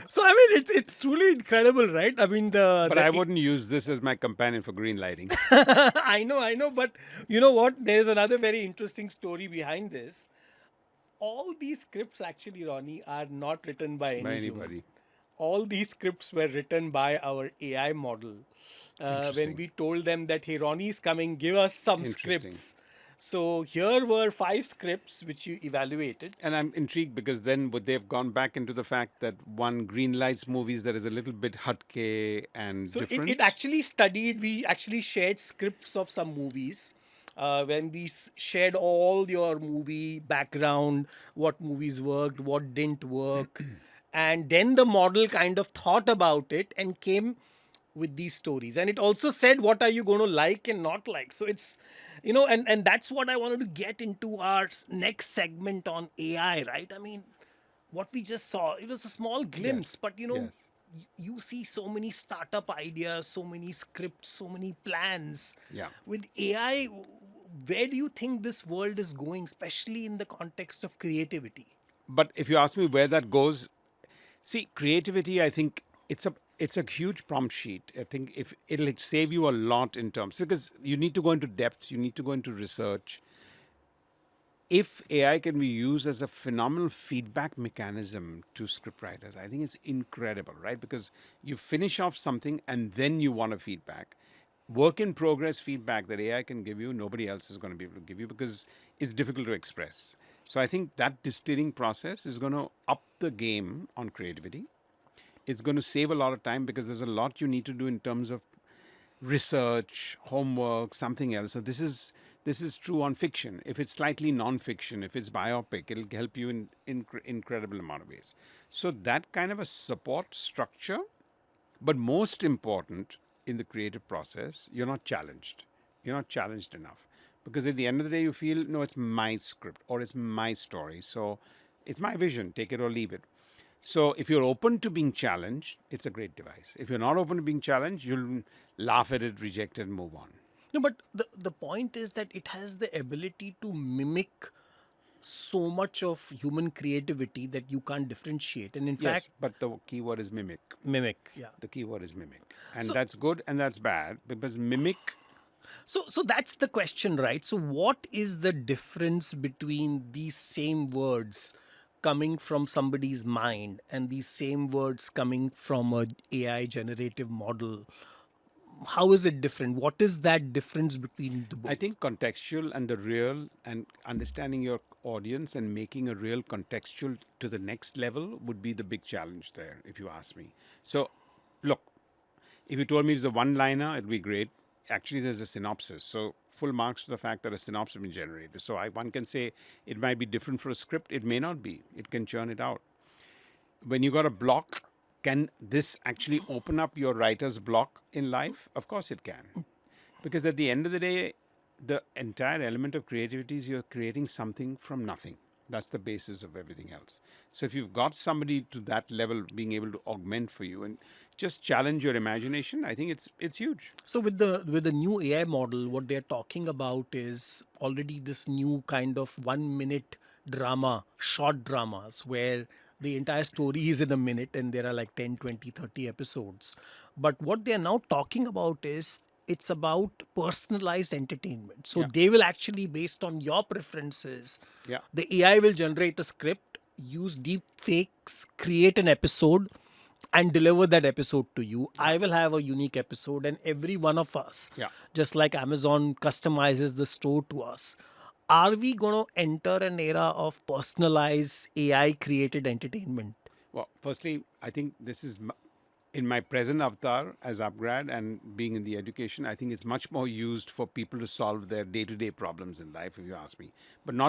So I mean, it's truly incredible, right? I mean, But I wouldn't use this as my companion for green lighting. I know, but you know what? There is another very interesting story behind this. All these scripts actually, Ronnie, are not written by any By human. anybody. All these scripts were written by our AI model. When we told them that, hey, Ronnie's coming, give us some Interesting. scripts. So here were 5 scripts which you evaluated. And I'm intrigued because then would they have gone back into the fact that one green lights movies that is a little bit hatke and So different? it actually studied, we actually shared scripts of some movies. When we shared all your movie background, what movies worked, what didn't work. And then the model kind of thought about it and came with these stories. And it also said, what are you going to like and not like? So it's, and that's what I wanted to get into our next segment on AI, right? I mean, what we just saw, it was a small glimpse, but Yes. you see so many startup ideas, so many scripts, so many plans. Yeah. With AI, where do you think this world is going, especially in the context of creativity? But if you ask me where that goes, see, creativity, I think it's a huge prompt sheet. I think if it'll save you a lot in terms, because you need to go into depth, you need to go into research. If AI can be used as a phenomenal feedback mechanism to scriptwriters, I think it's incredible, right? Because you finish off something and then you want a feedback. Work in progress feedback that AI can give you, nobody else is going to be able to give you because it's difficult to express. So I think that distilling process is going to up the game on creativity. It's going to save a lot of time because there's a lot you need to do in terms of research, homework, something else. So this is true on fiction. If it's slightly non-fiction, if it's biopic, it'll help you in incredible amount of ways. So that kind of a support structure, but most important in the creative process, you're not challenged. You're not challenged enough. Because at the end of the day, you feel, no, it's my script or it's my story. So it's my vision, take it or leave it. So if you're open to being challenged, it's a great device. If you're not open to being challenged, you'll laugh at it, reject it, and move on. No, but the point is that it has the ability to mimic so much of human creativity that you can't differentiate. And in Yes, fact, but the key word is mimic. mimic, yeah. The key word is mimic. And So- that's good and that's bad because mimic, So that's the question, right? So what is the difference between these same words coming from somebody's mind and these same words coming from a AI generative model? How is it different? What is that difference between the both? I think contextual and the real and understanding your audience and making a real contextual to the next level would be the big challenge there, if you ask me. So, look, if you told me it's a one-liner, it'd be great. Actually, there's a synopsis. So, full marks to the fact that a synopsis has been generated. So, one can say it might be different for a script. It may not be. It can churn it out. When you got a block, can this actually open up your writer's block in life? Of course it can. Because at the end of the day, the entire element of creativity is you're creating something from nothing. That's the basis of everything else. So if you've got somebody to that level being able to augment for you and just challenge your imagination, I think it's huge. So with the new AI model, what they're talking about is already this new kind of 1 minute drama, short dramas, where the entire story is in a minute and there are like 10, 20, 30 episodes. But what they're now talking about is it's about personalized entertainment. So Yeah. they will actually, based on your preferences, Yeah. the AI will generate a script, use deep fakes, create an episode, and deliver that episode to you. I will have a unique episode, and every one of us, Yeah. just like Amazon customizes the store to us, are we going to enter an era of personalized AI created entertainment? Well, firstly, I think this is in my present avatar as UpGrad and being in the education, I think it's much more used for people to solve their day-to-day problems in life, if you ask me. But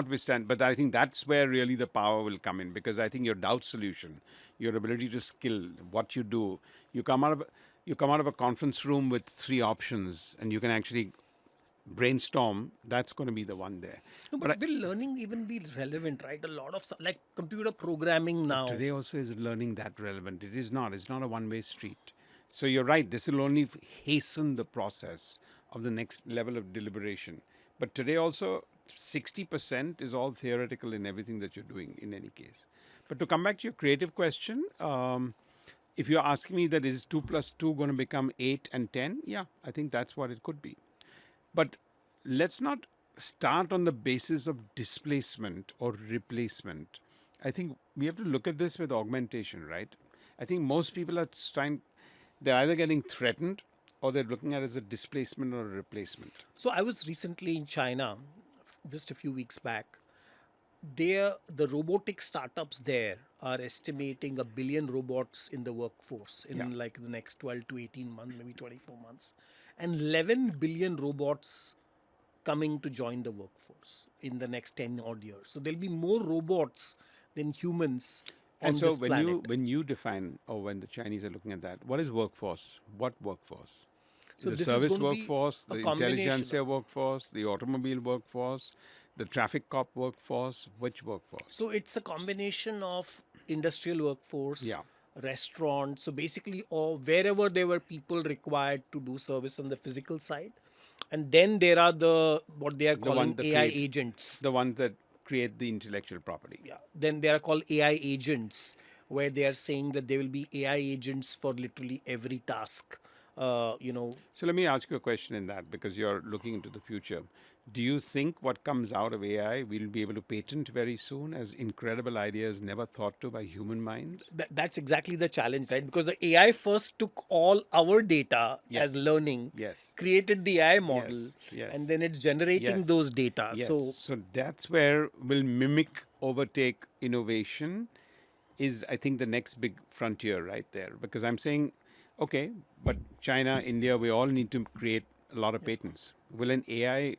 I think that's where really the power will come in because I think your doubt solution, your ability to skill, what you do, you come out of a conference room with 3 options and you can actually brainstorm, that's going to be the one there. No, but will learning even be relevant, right? A lot of like computer programming now. Today also is learning that relevant. It is not. It's not a one-way street. So you're right. This will only hasten the process of the next level of deliberation. But today also, 60% is all theoretical in everything that you're doing in any case. But to come back to your creative question, if you're asking me that is 2 plus 2 going to become 8 and 10? Yeah, I think that's what it could be. But let's not start on the basis of displacement or replacement. I think we have to look at this with augmentation, right? I think most people are they're either getting threatened or they're looking at it as a displacement or a replacement. So I was recently in China, just a few weeks back. The robotic startups there are estimating 1 billion robots in the workforce in like the next 12 to 18 months, maybe 24 months. And 11 billion robots coming to join the workforce in the next 10 odd years. So there'll be more robots than humans on And so this planet. when you define, or when the Chinese are looking at that, what is workforce? What workforce? So The this is service going to be workforce, a the combination intelligentsia workforce, the automobile workforce, the traffic cop workforce, which workforce? So it's a combination of industrial workforce, Yeah. restaurants. So basically, or wherever there were people required to do service on the physical side, And then there are what they are The calling one that AI create- agents. The ones that create the intellectual property. Yeah. Then they are called AI agents, where they are saying that there will be AI agents for literally every task. So let me ask you a question in that, because you're looking into the future. Do you think what comes out of AI we'll be able to patent very soon as incredible ideas never thought to by human minds? That's exactly the challenge, right? Because the AI first took all our data as Yes. learning, Yes. created the AI model, Yes. Yes. and then it's generating Yes. those data. Yes. So So that's where will mimic overtake innovation is, I think, the next big frontier right there. Because I'm saying, okay, but China, India, we all need to create a lot of patents. Will an AI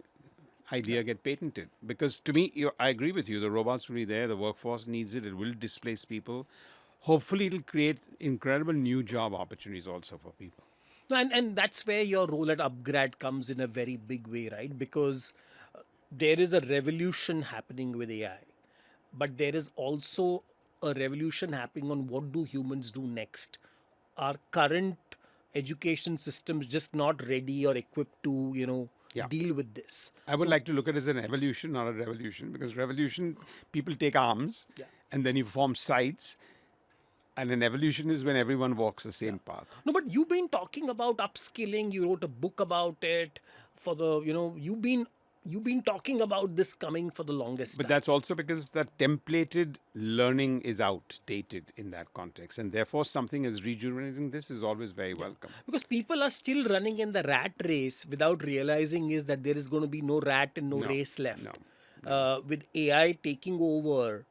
idea get patented? Because to me, I agree with you. The robots will be there. The workforce needs it. It will displace people. Hopefully, it'll create incredible new job opportunities also for people. and that's where your role at UpGrad comes in a very big way, right? Because there is a revolution happening with AI, but there is also a revolution happening on what do humans do next. Our current education system is just not ready or equipped to, Yeah. deal with this. I would like to look at it as an evolution, not a revolution, because revolution, people take arms Yeah. and then you form sides. And an evolution is when everyone walks the same path. No, but you've been talking about upskilling. You wrote a book about it. For the, you've been talking about this coming for the longest But time. that's also because the templated learning is outdated in that context. And therefore, something as rejuvenating this is always very welcome. Because people are still running in the rat race without realizing is that there is going to be no rat and no No, race left. no, With AI taking over,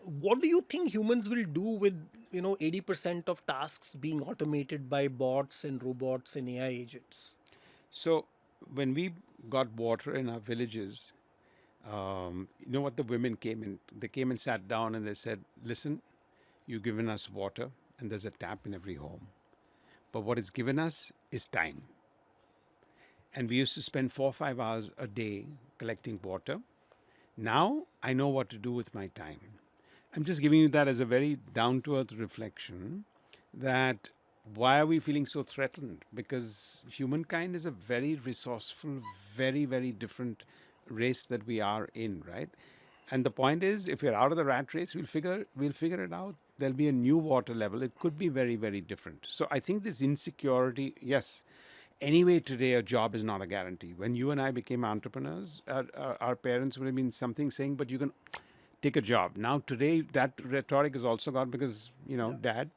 what do you think humans will do with 80% of tasks being automated by bots and robots and AI agents? So when we got water in our villages, you know what the women came in? They came and sat down and they said, listen, you've given us water and there's a tap in every home. But what it's given us is time. And we used to spend 4 or 5 hours a day collecting water. Now I know what to do with my time. I'm just giving you that as a very down to earth reflection that why are we feeling so threatened? Because humankind is a very resourceful, very, very different race that we are in, right? And the point is, if we're out of the rat race, we'll figure it out. There'll be a new water level. It could be very, very different. So I think this insecurity, yes. Anyway, today a job is not a guarantee. When you and I became entrepreneurs, our parents would have been something saying, but you can take a job. Now today that rhetoric is also gone because, Dad,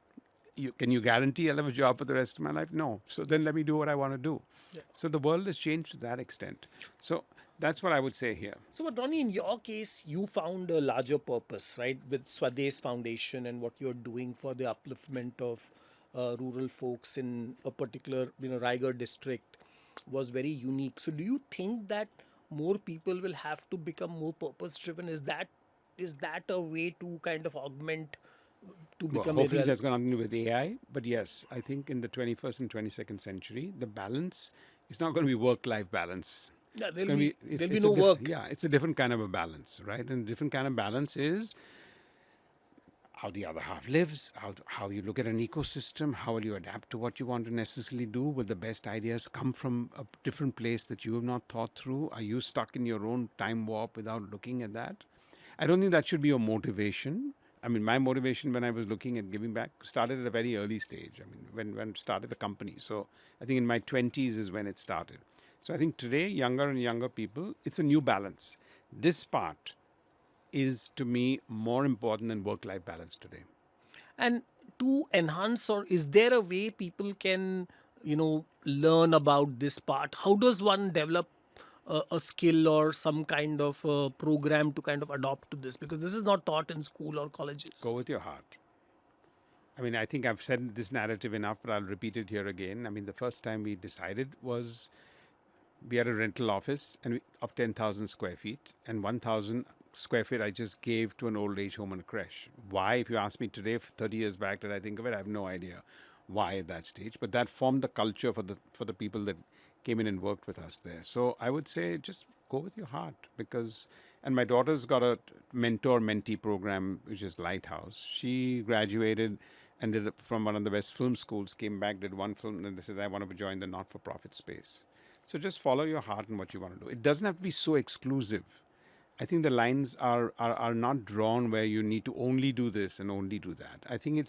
can you guarantee I'll have a job for the rest of my life? No. So then let me do what I want to do. Yeah. So the world has changed to that extent. So that's what I would say here. So, but Ronnie, in your case, you found a larger purpose, right, with Swades Foundation and what you're doing for the upliftment of rural folks in a particular, Raigad district was very unique. So, do you think that more people will have to become more purpose-driven? Is that a way to kind of augment to Well, become hopefully a that's got nothing to do with AI. But yes, I think in the 21st and 22nd century, the balance is not going to be work-life balance. Yeah, It's there'll gonna be, it's- there'll be it's a no work. Yeah, it's a different kind of a balance, right? And a different kind of balance is how the other half lives, how you look at an ecosystem, how will you adapt to what you want to necessarily do. Will the best ideas come from a different place that you have not thought through? Are you stuck in your own time warp without looking at that? I don't think that should be your motivation. I mean, my motivation when I was looking at giving back started at a very early stage. I mean, when I started the company. So I think in my 20s is when it started. So I think today, younger and younger people, it's a new balance. This part is to me more important than work-life balance today. And to enhance, or is there a way people can, learn about this part? How does one develop a skill or some kind of program to kind of adopt to this? Because this is not taught in school or colleges. Go with your heart. I mean, I think I've said this narrative enough, but I'll repeat it here again. I mean, the first time we decided was we had a rental office of 10,000 square feet, and 1,000 square feet I just gave to an old age home and a creche. Why? If you ask me today, 30 years back, did I think of it? I have no idea why at that stage. But that formed the culture for the people that came in and worked with us there. So I would say just go with your heart and my daughter's got a mentor-mentee program, which is Lighthouse. She graduated and from one of the best film schools, came back, did one film, and they said, I want to join the not-for-profit space. So just follow your heart and what you want to do. It doesn't have to be so exclusive. I think the lines are not drawn where you need to only do this and only do that. I think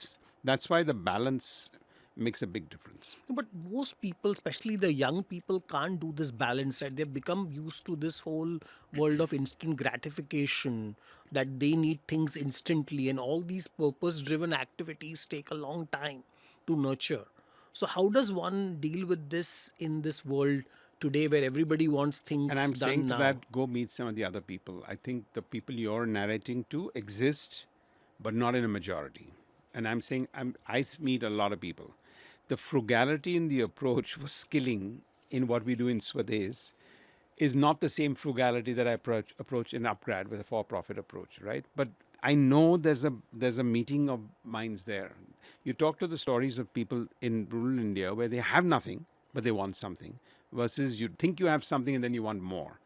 that's why the balance makes a big difference. But most people, especially the young people, can't do this balance, right? They've become used to this whole world of instant gratification, that they need things instantly, and all these purpose driven activities take a long time to nurture. So, how does one deal with this in this world today where everybody wants things And I'm done saying to now? that, go meet some of the other people. I think the people you're narrating to exist, but not in a majority. And I'm saying I meet a lot of people. The frugality in the approach for skilling in what we do in Swades is not the same frugality that I approach in UpGrad with a for-profit approach, right? But I know there's a meeting of minds there. You talk to the stories of people in rural India where they have nothing, but they want something, versus you think you have something and then you want more,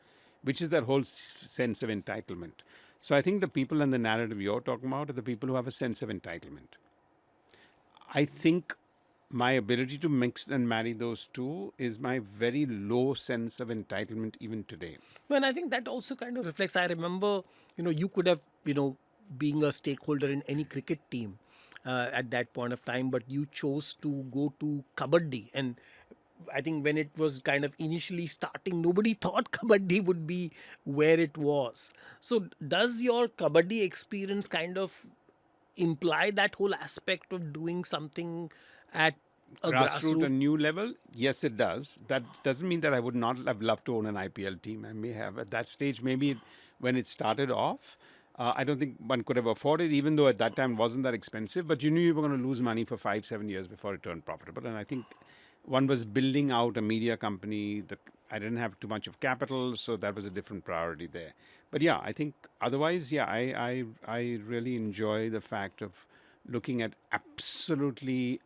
which is that whole sense of entitlement. So I think the people in the narrative you're talking about are the people who have a sense of entitlement. I think my ability to mix and marry those two is my very low sense of entitlement even today. Well, I think that also kind of reflects. I remember, you could have, being a stakeholder in any cricket team at that point of time, but you chose to go to Kabaddi. And I think when it was kind of initially starting, nobody thought Kabaddi would be where it was. So, does your Kabaddi experience kind of imply that whole aspect of doing something at a Grassroots, a grassroots? new level, yes, it does. That doesn't mean that I would not have loved to own an IPL team. I may have at that stage, maybe when it started off. I don't think one could have afforded, even though at that time it wasn't that expensive. But you knew you were going to lose money for 5-7 years before it turned profitable. And I think one was building out a media company that I didn't have too much of capital, so that was a different priority there. But yeah, I think otherwise, yeah, I really enjoy the fact of looking at absolutely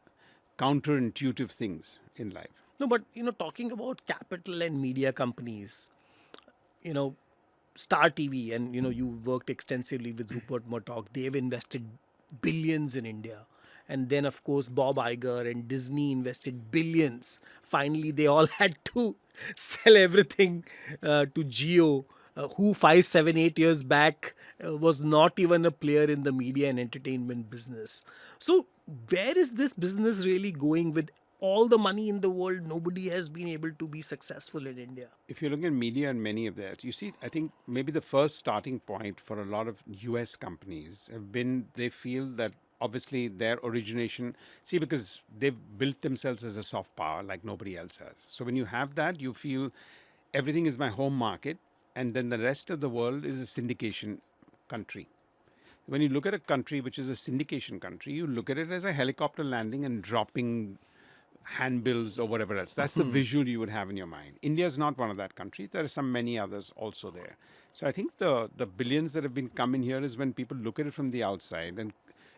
counterintuitive things in life. No, but talking about capital and media companies, you know, Star TV, and you worked extensively with Rupert Murdoch. They've invested billions in India. And then, of course, Bob Iger and Disney invested billions. Finally, they all had to sell everything to Geo, who 5, 7, 8 years back was not even a player in the media and entertainment business. So, where is this business really going with all the money in the world? Nobody has been able to be successful in India. If you look at media and many of that, you see, I think maybe the first starting point for a lot of US companies have been they feel that obviously their origination, see, because they've built themselves as a soft power like nobody else has. So when you have that, you feel everything is my home market, and then the rest of the world is a syndication country. When you look at a country which is a syndication country, you look at it as a helicopter landing and dropping handbills or whatever else. That's the visual you would have in your mind. India is not one of that countries. There are some many others also there. So I think the billions that have been coming here is when people look at it from the outside and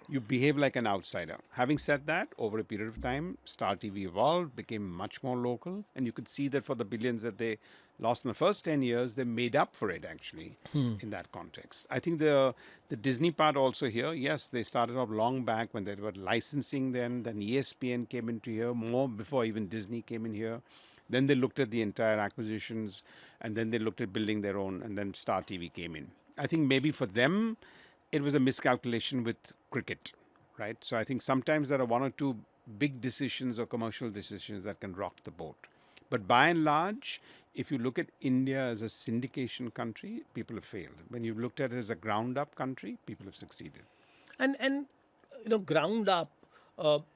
you behave like an outsider. Having said that, over a period of time, Star TV evolved, became much more local, and you could see that for the billions that they lost in the first 10 years, they made up for it actually in that context. I think the Disney part also here, yes, they started off long back when they were licensing then ESPN came into here, more before even Disney came in here. Then they looked at the entire acquisitions, and then they looked at building their own, and then Star TV came in. I think maybe for them, it was a miscalculation with cricket, right? So I think sometimes there are one or two big decisions or commercial decisions that can rock the boat. But by and large, if you look at India as a syndication country, people have failed. When you've looked at it as a ground up country, people have succeeded. And ground up,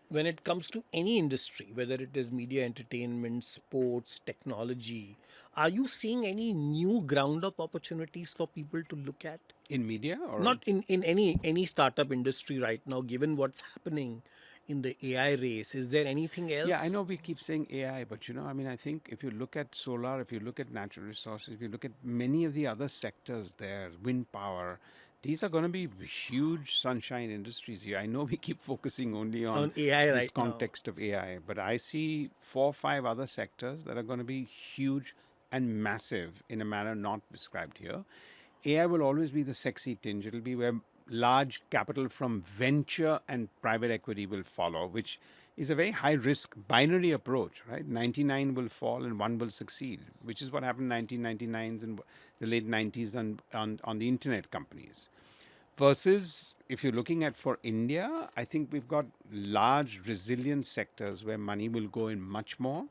when it comes to any industry, whether it is media, entertainment, sports, technology, are you seeing any new ground up opportunities for people to look at? In media or Not in any startup industry right now, given what's happening in the AI race. Is there anything else? Yeah, I know we keep saying AI, but I mean, I think if you look at solar, if you look at natural resources, if you look at many of the other sectors there, wind power, these are going to be huge sunshine industries here. I know we keep focusing only on AI this right now. context of AI, but I see 4 or 5 other sectors that are going to be huge and massive in a manner not described here. AI will always be the sexy tinge. It'll be where large capital from venture and private equity will follow, which is a very high risk binary approach, right? 99 will fall and one will succeed, which is what happened in 1999s and the late 90s on the internet companies. Versus if you're looking at for India, I think we've got large resilient sectors where money will go in much more,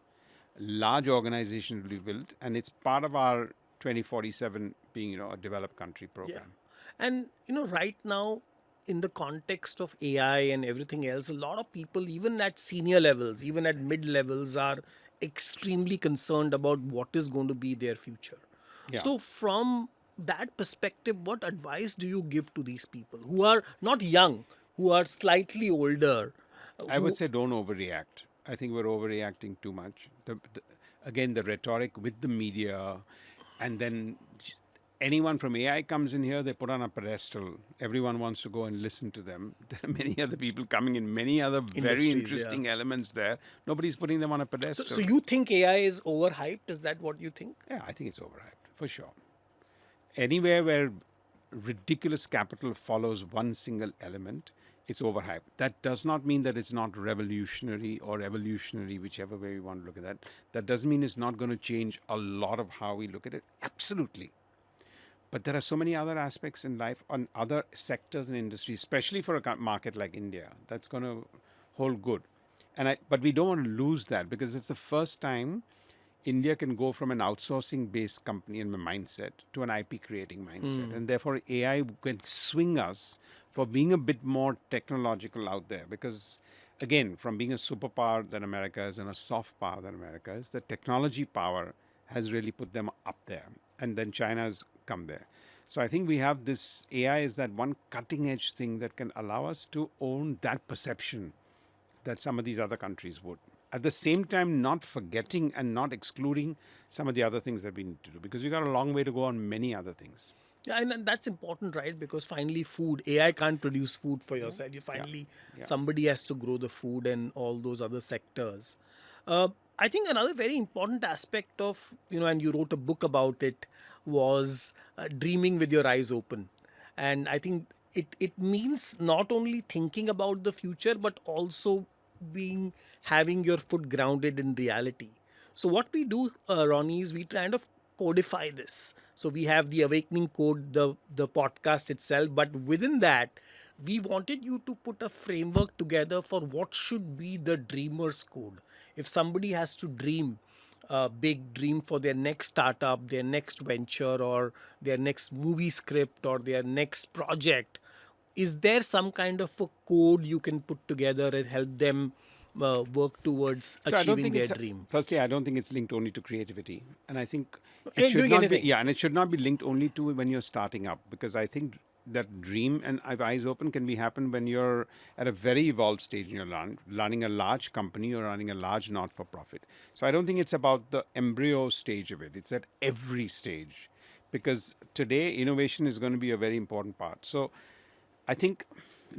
large organizations will be built, and it's part of our 2047 being, a developed country program. And, right now, in the context of AI and everything else, a lot of people, even at senior levels, even at mid levels, are extremely concerned about what is going to be their future. Yeah. So, from that perspective, what advice do you give to these people who are not young, who are slightly older? I would say don't overreact. I think we're overreacting too much. Again, the rhetoric with the media, and then anyone from AI comes in here, they put on a pedestal. Everyone wants to go and listen to them. There are many other people coming in, many other very interesting elements there. Nobody's putting them on a pedestal. So you think AI is overhyped? Is that what you think? Yeah, I think it's overhyped, for sure. Anywhere where ridiculous capital follows one single element, it's overhyped. That does not mean that it's not revolutionary or evolutionary, whichever way you want to look at that. That doesn't mean it's not going to change a lot of how we look at it. Absolutely. But there are so many other aspects in life on other sectors and industries, especially for a market like India, that's going to hold good. But we don't want to lose that, because it's the first time India can go from an outsourcing-based company and mindset to an IP-creating mindset. And therefore, AI can swing us for being a bit more technological out there. Because, again, from being a superpower that America is and a soft power that America is, the technology power has really put them up there. And then China's come there. So I think we have this, AI is that one cutting-edge thing that can allow us to own that perception that some of these other countries would. At the same time, not forgetting and not excluding some of the other things that we need to do, because we've got a long way to go on many other things. Yeah, and that's important, right? Because finally, food, AI can't produce food for yourself. You finally, somebody has to grow the food and all those other sectors. I think another very important aspect of, and you wrote a book about it, was dreaming with your eyes open. And I think it means not only thinking about the future, but also having your foot grounded in reality. So what we do, Ronnie, is we kind of codify this. So we have the Awakening Code, the podcast itself, but within that, we wanted you to put a framework together for what should be the dreamer's code. If somebody has to dream a big dream for their next startup, their next venture, or their next movie script, or their next project, is there some kind of a code you can put together and help them work towards achieving their dream? Firstly, I don't think it's linked only to creativity. And I think it should not be, and it should not be linked only to when you're starting up, because I think that dream and eyes open can happen when you're at a very evolved stage in your running a large company or running a large not-for-profit. So I don't think it's about the embryo stage of it. It's at every stage, because today innovation is going to be a very important part. So I think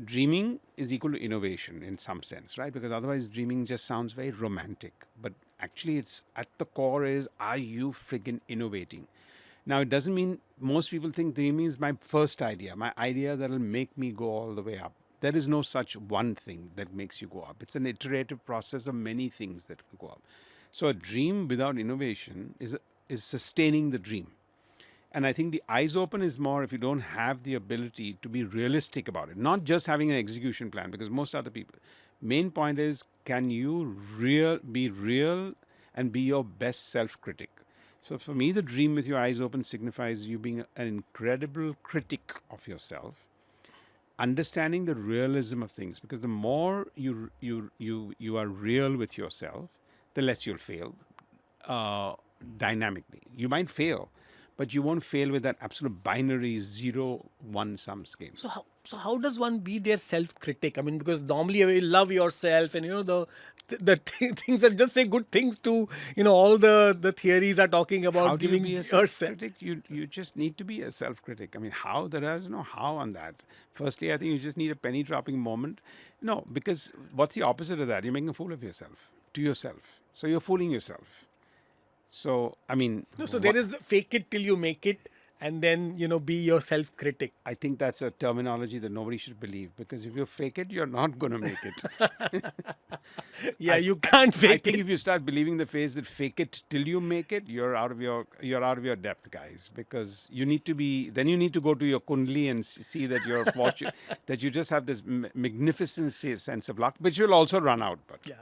dreaming is equal to innovation in some sense, right? Because otherwise dreaming just sounds very romantic. But actually it's at the core is, are you friggin' innovating? Now, it doesn't mean, most people think dreaming is my first idea, my idea that will make me go all the way up. There is no such one thing that makes you go up. It's an iterative process of many things that go up. So a dream without innovation is sustaining the dream. And I think the eyes open is more if you don't have the ability to be realistic about it, not just having an execution plan, because most other people, main point is, can you be real and be your best self-critic? So for me, the dream with your eyes open signifies you being an incredible critic of yourself, understanding the realism of things, because the more you are real with yourself, the less you'll fail dynamically. You might fail, but you won't fail with that absolute binary 0-1 sum game. So how does one be their self-critic? I mean, because normally you love yourself, and the things that just say good things to, all the theories are talking about how giving do you be a yourself. Self-critic? You just need to be a self-critic. I mean, how? There is no how on that. Firstly, I think you just need a penny dropping moment. No, because what's the opposite of that? You're making a fool of yourself, to yourself. So you're fooling yourself. So, I mean... No, so there is the fake it till you make it, and then, be your self-critic. I think that's a terminology that nobody should believe, because if you fake it, you're not going to make it. Yeah, you can't I fake think it. if you start believing the phrase that fake it till you make it, you're out of your depth, guys. Because you need to go to your kundli and see that you're fortunate, that you just have this magnificent sense of luck, which will also run out. But Yeah.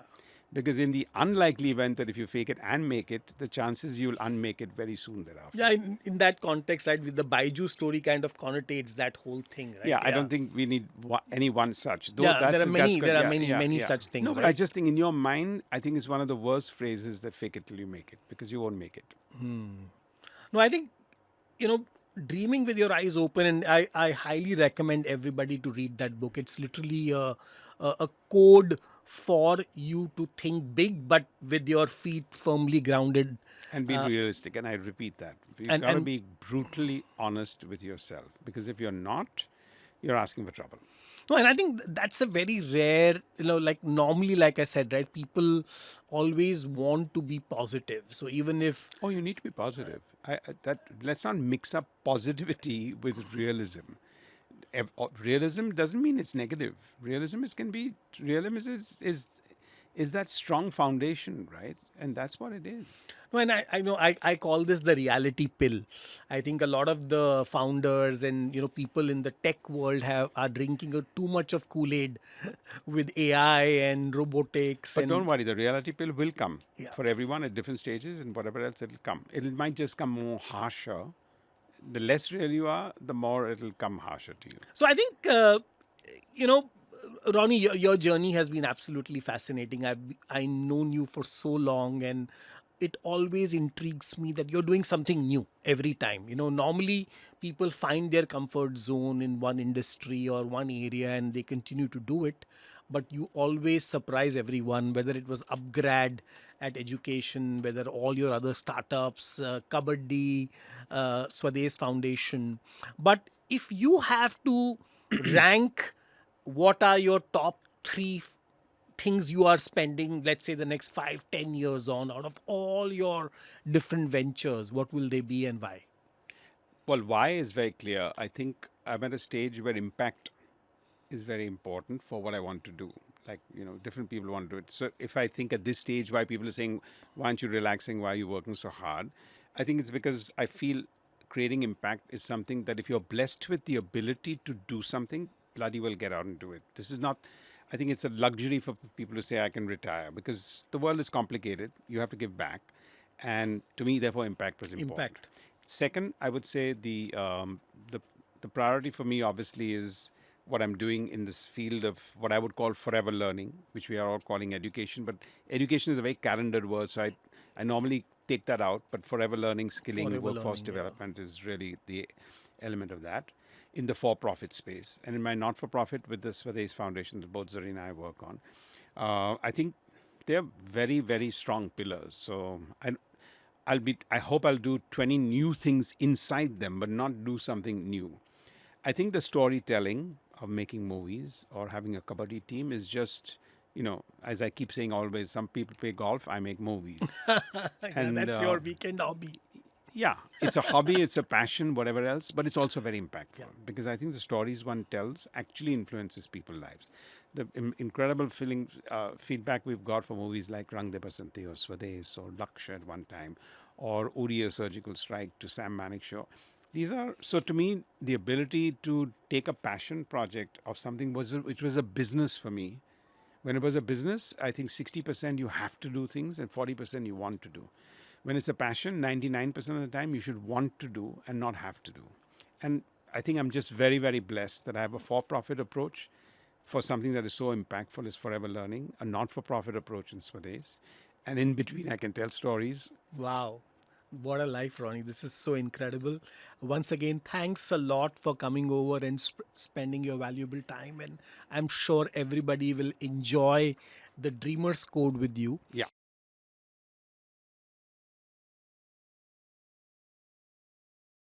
because in the unlikely event that if you fake it and make it, the chances you'll unmake it very soon thereafter. Yeah, in that context, right, with the Byju story kind of connotates that whole thing, right? Yeah, I don't think we need any one such. Though Yeah, that's, there are many- that's there are yeah, many- yeah, many yeah. such things, No, but I right? just think in your mind, I think it's one of the worst phrases that fake it till you make it, because you won't make it. No, I think, Dreaming with Your Eyes Open, and I highly recommend everybody to read that book. It's literally a code for you to think big, but with your feet firmly grounded. And be realistic. And I repeat that. You've and- got to and- be brutally honest with yourself, because if you're not, you're asking for trouble. No, and I think that's a very rare, like normally, like I said, right, people always want to be positive. So even if, Oh, you need to be positive. Let's not mix up positivity with realism. Realism doesn't mean it's negative. Realism is that strong foundation, right? And that's what it is. no, and I know I call this the reality pill. I think a lot of the founders and people in the tech world are drinking too much of Kool-Aid with AI and robotics. But and don't worry, the reality pill will come Yeah. for everyone at different stages, and whatever else it'll come. It might just come more harsher. The less real you are, the more it'll come harsher to you. So I think, Ronnie, your journey has been absolutely fascinating. I known you for so long, and it always intrigues me that you're doing something new every time. Normally people find their comfort zone in one industry or one area and they continue to do it. But you always surprise everyone, whether it was UpGrad at education, whether all your other startups, Kabaddi, Swades Foundation. But if you have to rank what are your top three things you are spending, let's say, the next 5-10 years on, out of all your different ventures, what will they be and why? Well, why is very clear. I think I'm at a stage where impact is very important for what I want to do. Like, different people want to do it. So if I think at this stage why people are saying, why aren't you relaxing? Why are you working so hard? I think it's because I feel creating impact is something that if you're blessed with the ability to do something, bloody well get out and do it. This is not, I think it's a luxury for people to say I can retire, because the world is complicated. You have to give back. And to me, therefore, impact was important. Impact. Second, I would say the priority for me obviously is what I'm doing in this field of what I would call forever learning, which we are all calling education. But education is a very calendared word, so I normally take that out. But forever learning, skilling, Forever workforce learning, yeah. development is really the element of that in the for-profit space. And in my not-for-profit with the Swades Foundation that both Zarina and I work on, I think they're very, very strong pillars. So I hope I'll do 20 new things inside them, but not do something new. I think the storytelling of making movies or having a Kabaddi team is just, as I keep saying always, some people play golf, I make movies. And that's your weekend hobby. Yeah, it's a hobby, it's a passion, whatever else, but it's also very impactful because I think the stories one tells actually influences people's lives. The incredible feedback we've got for movies like Rang De Basanti or Swades or Lakshya at one time, or Uri, A Surgical Strike, to Sam Manik's show. These are, so to me, the ability to take a passion project of something which was a business for me. When it was a business, I think 60% you have to do things and 40% you want to do. When it's a passion, 99% of the time you should want to do and not have to do. And I think I'm just very, very blessed that I have a for-profit approach for something that is so impactful as forever learning, a not-for-profit approach in Swades. And in between, I can tell stories. Wow. What a life, Ronnie. This is so incredible. Once again, thanks a lot for coming over and spending your valuable time. And I'm sure everybody will enjoy the Dreamer's Code with you. Yeah.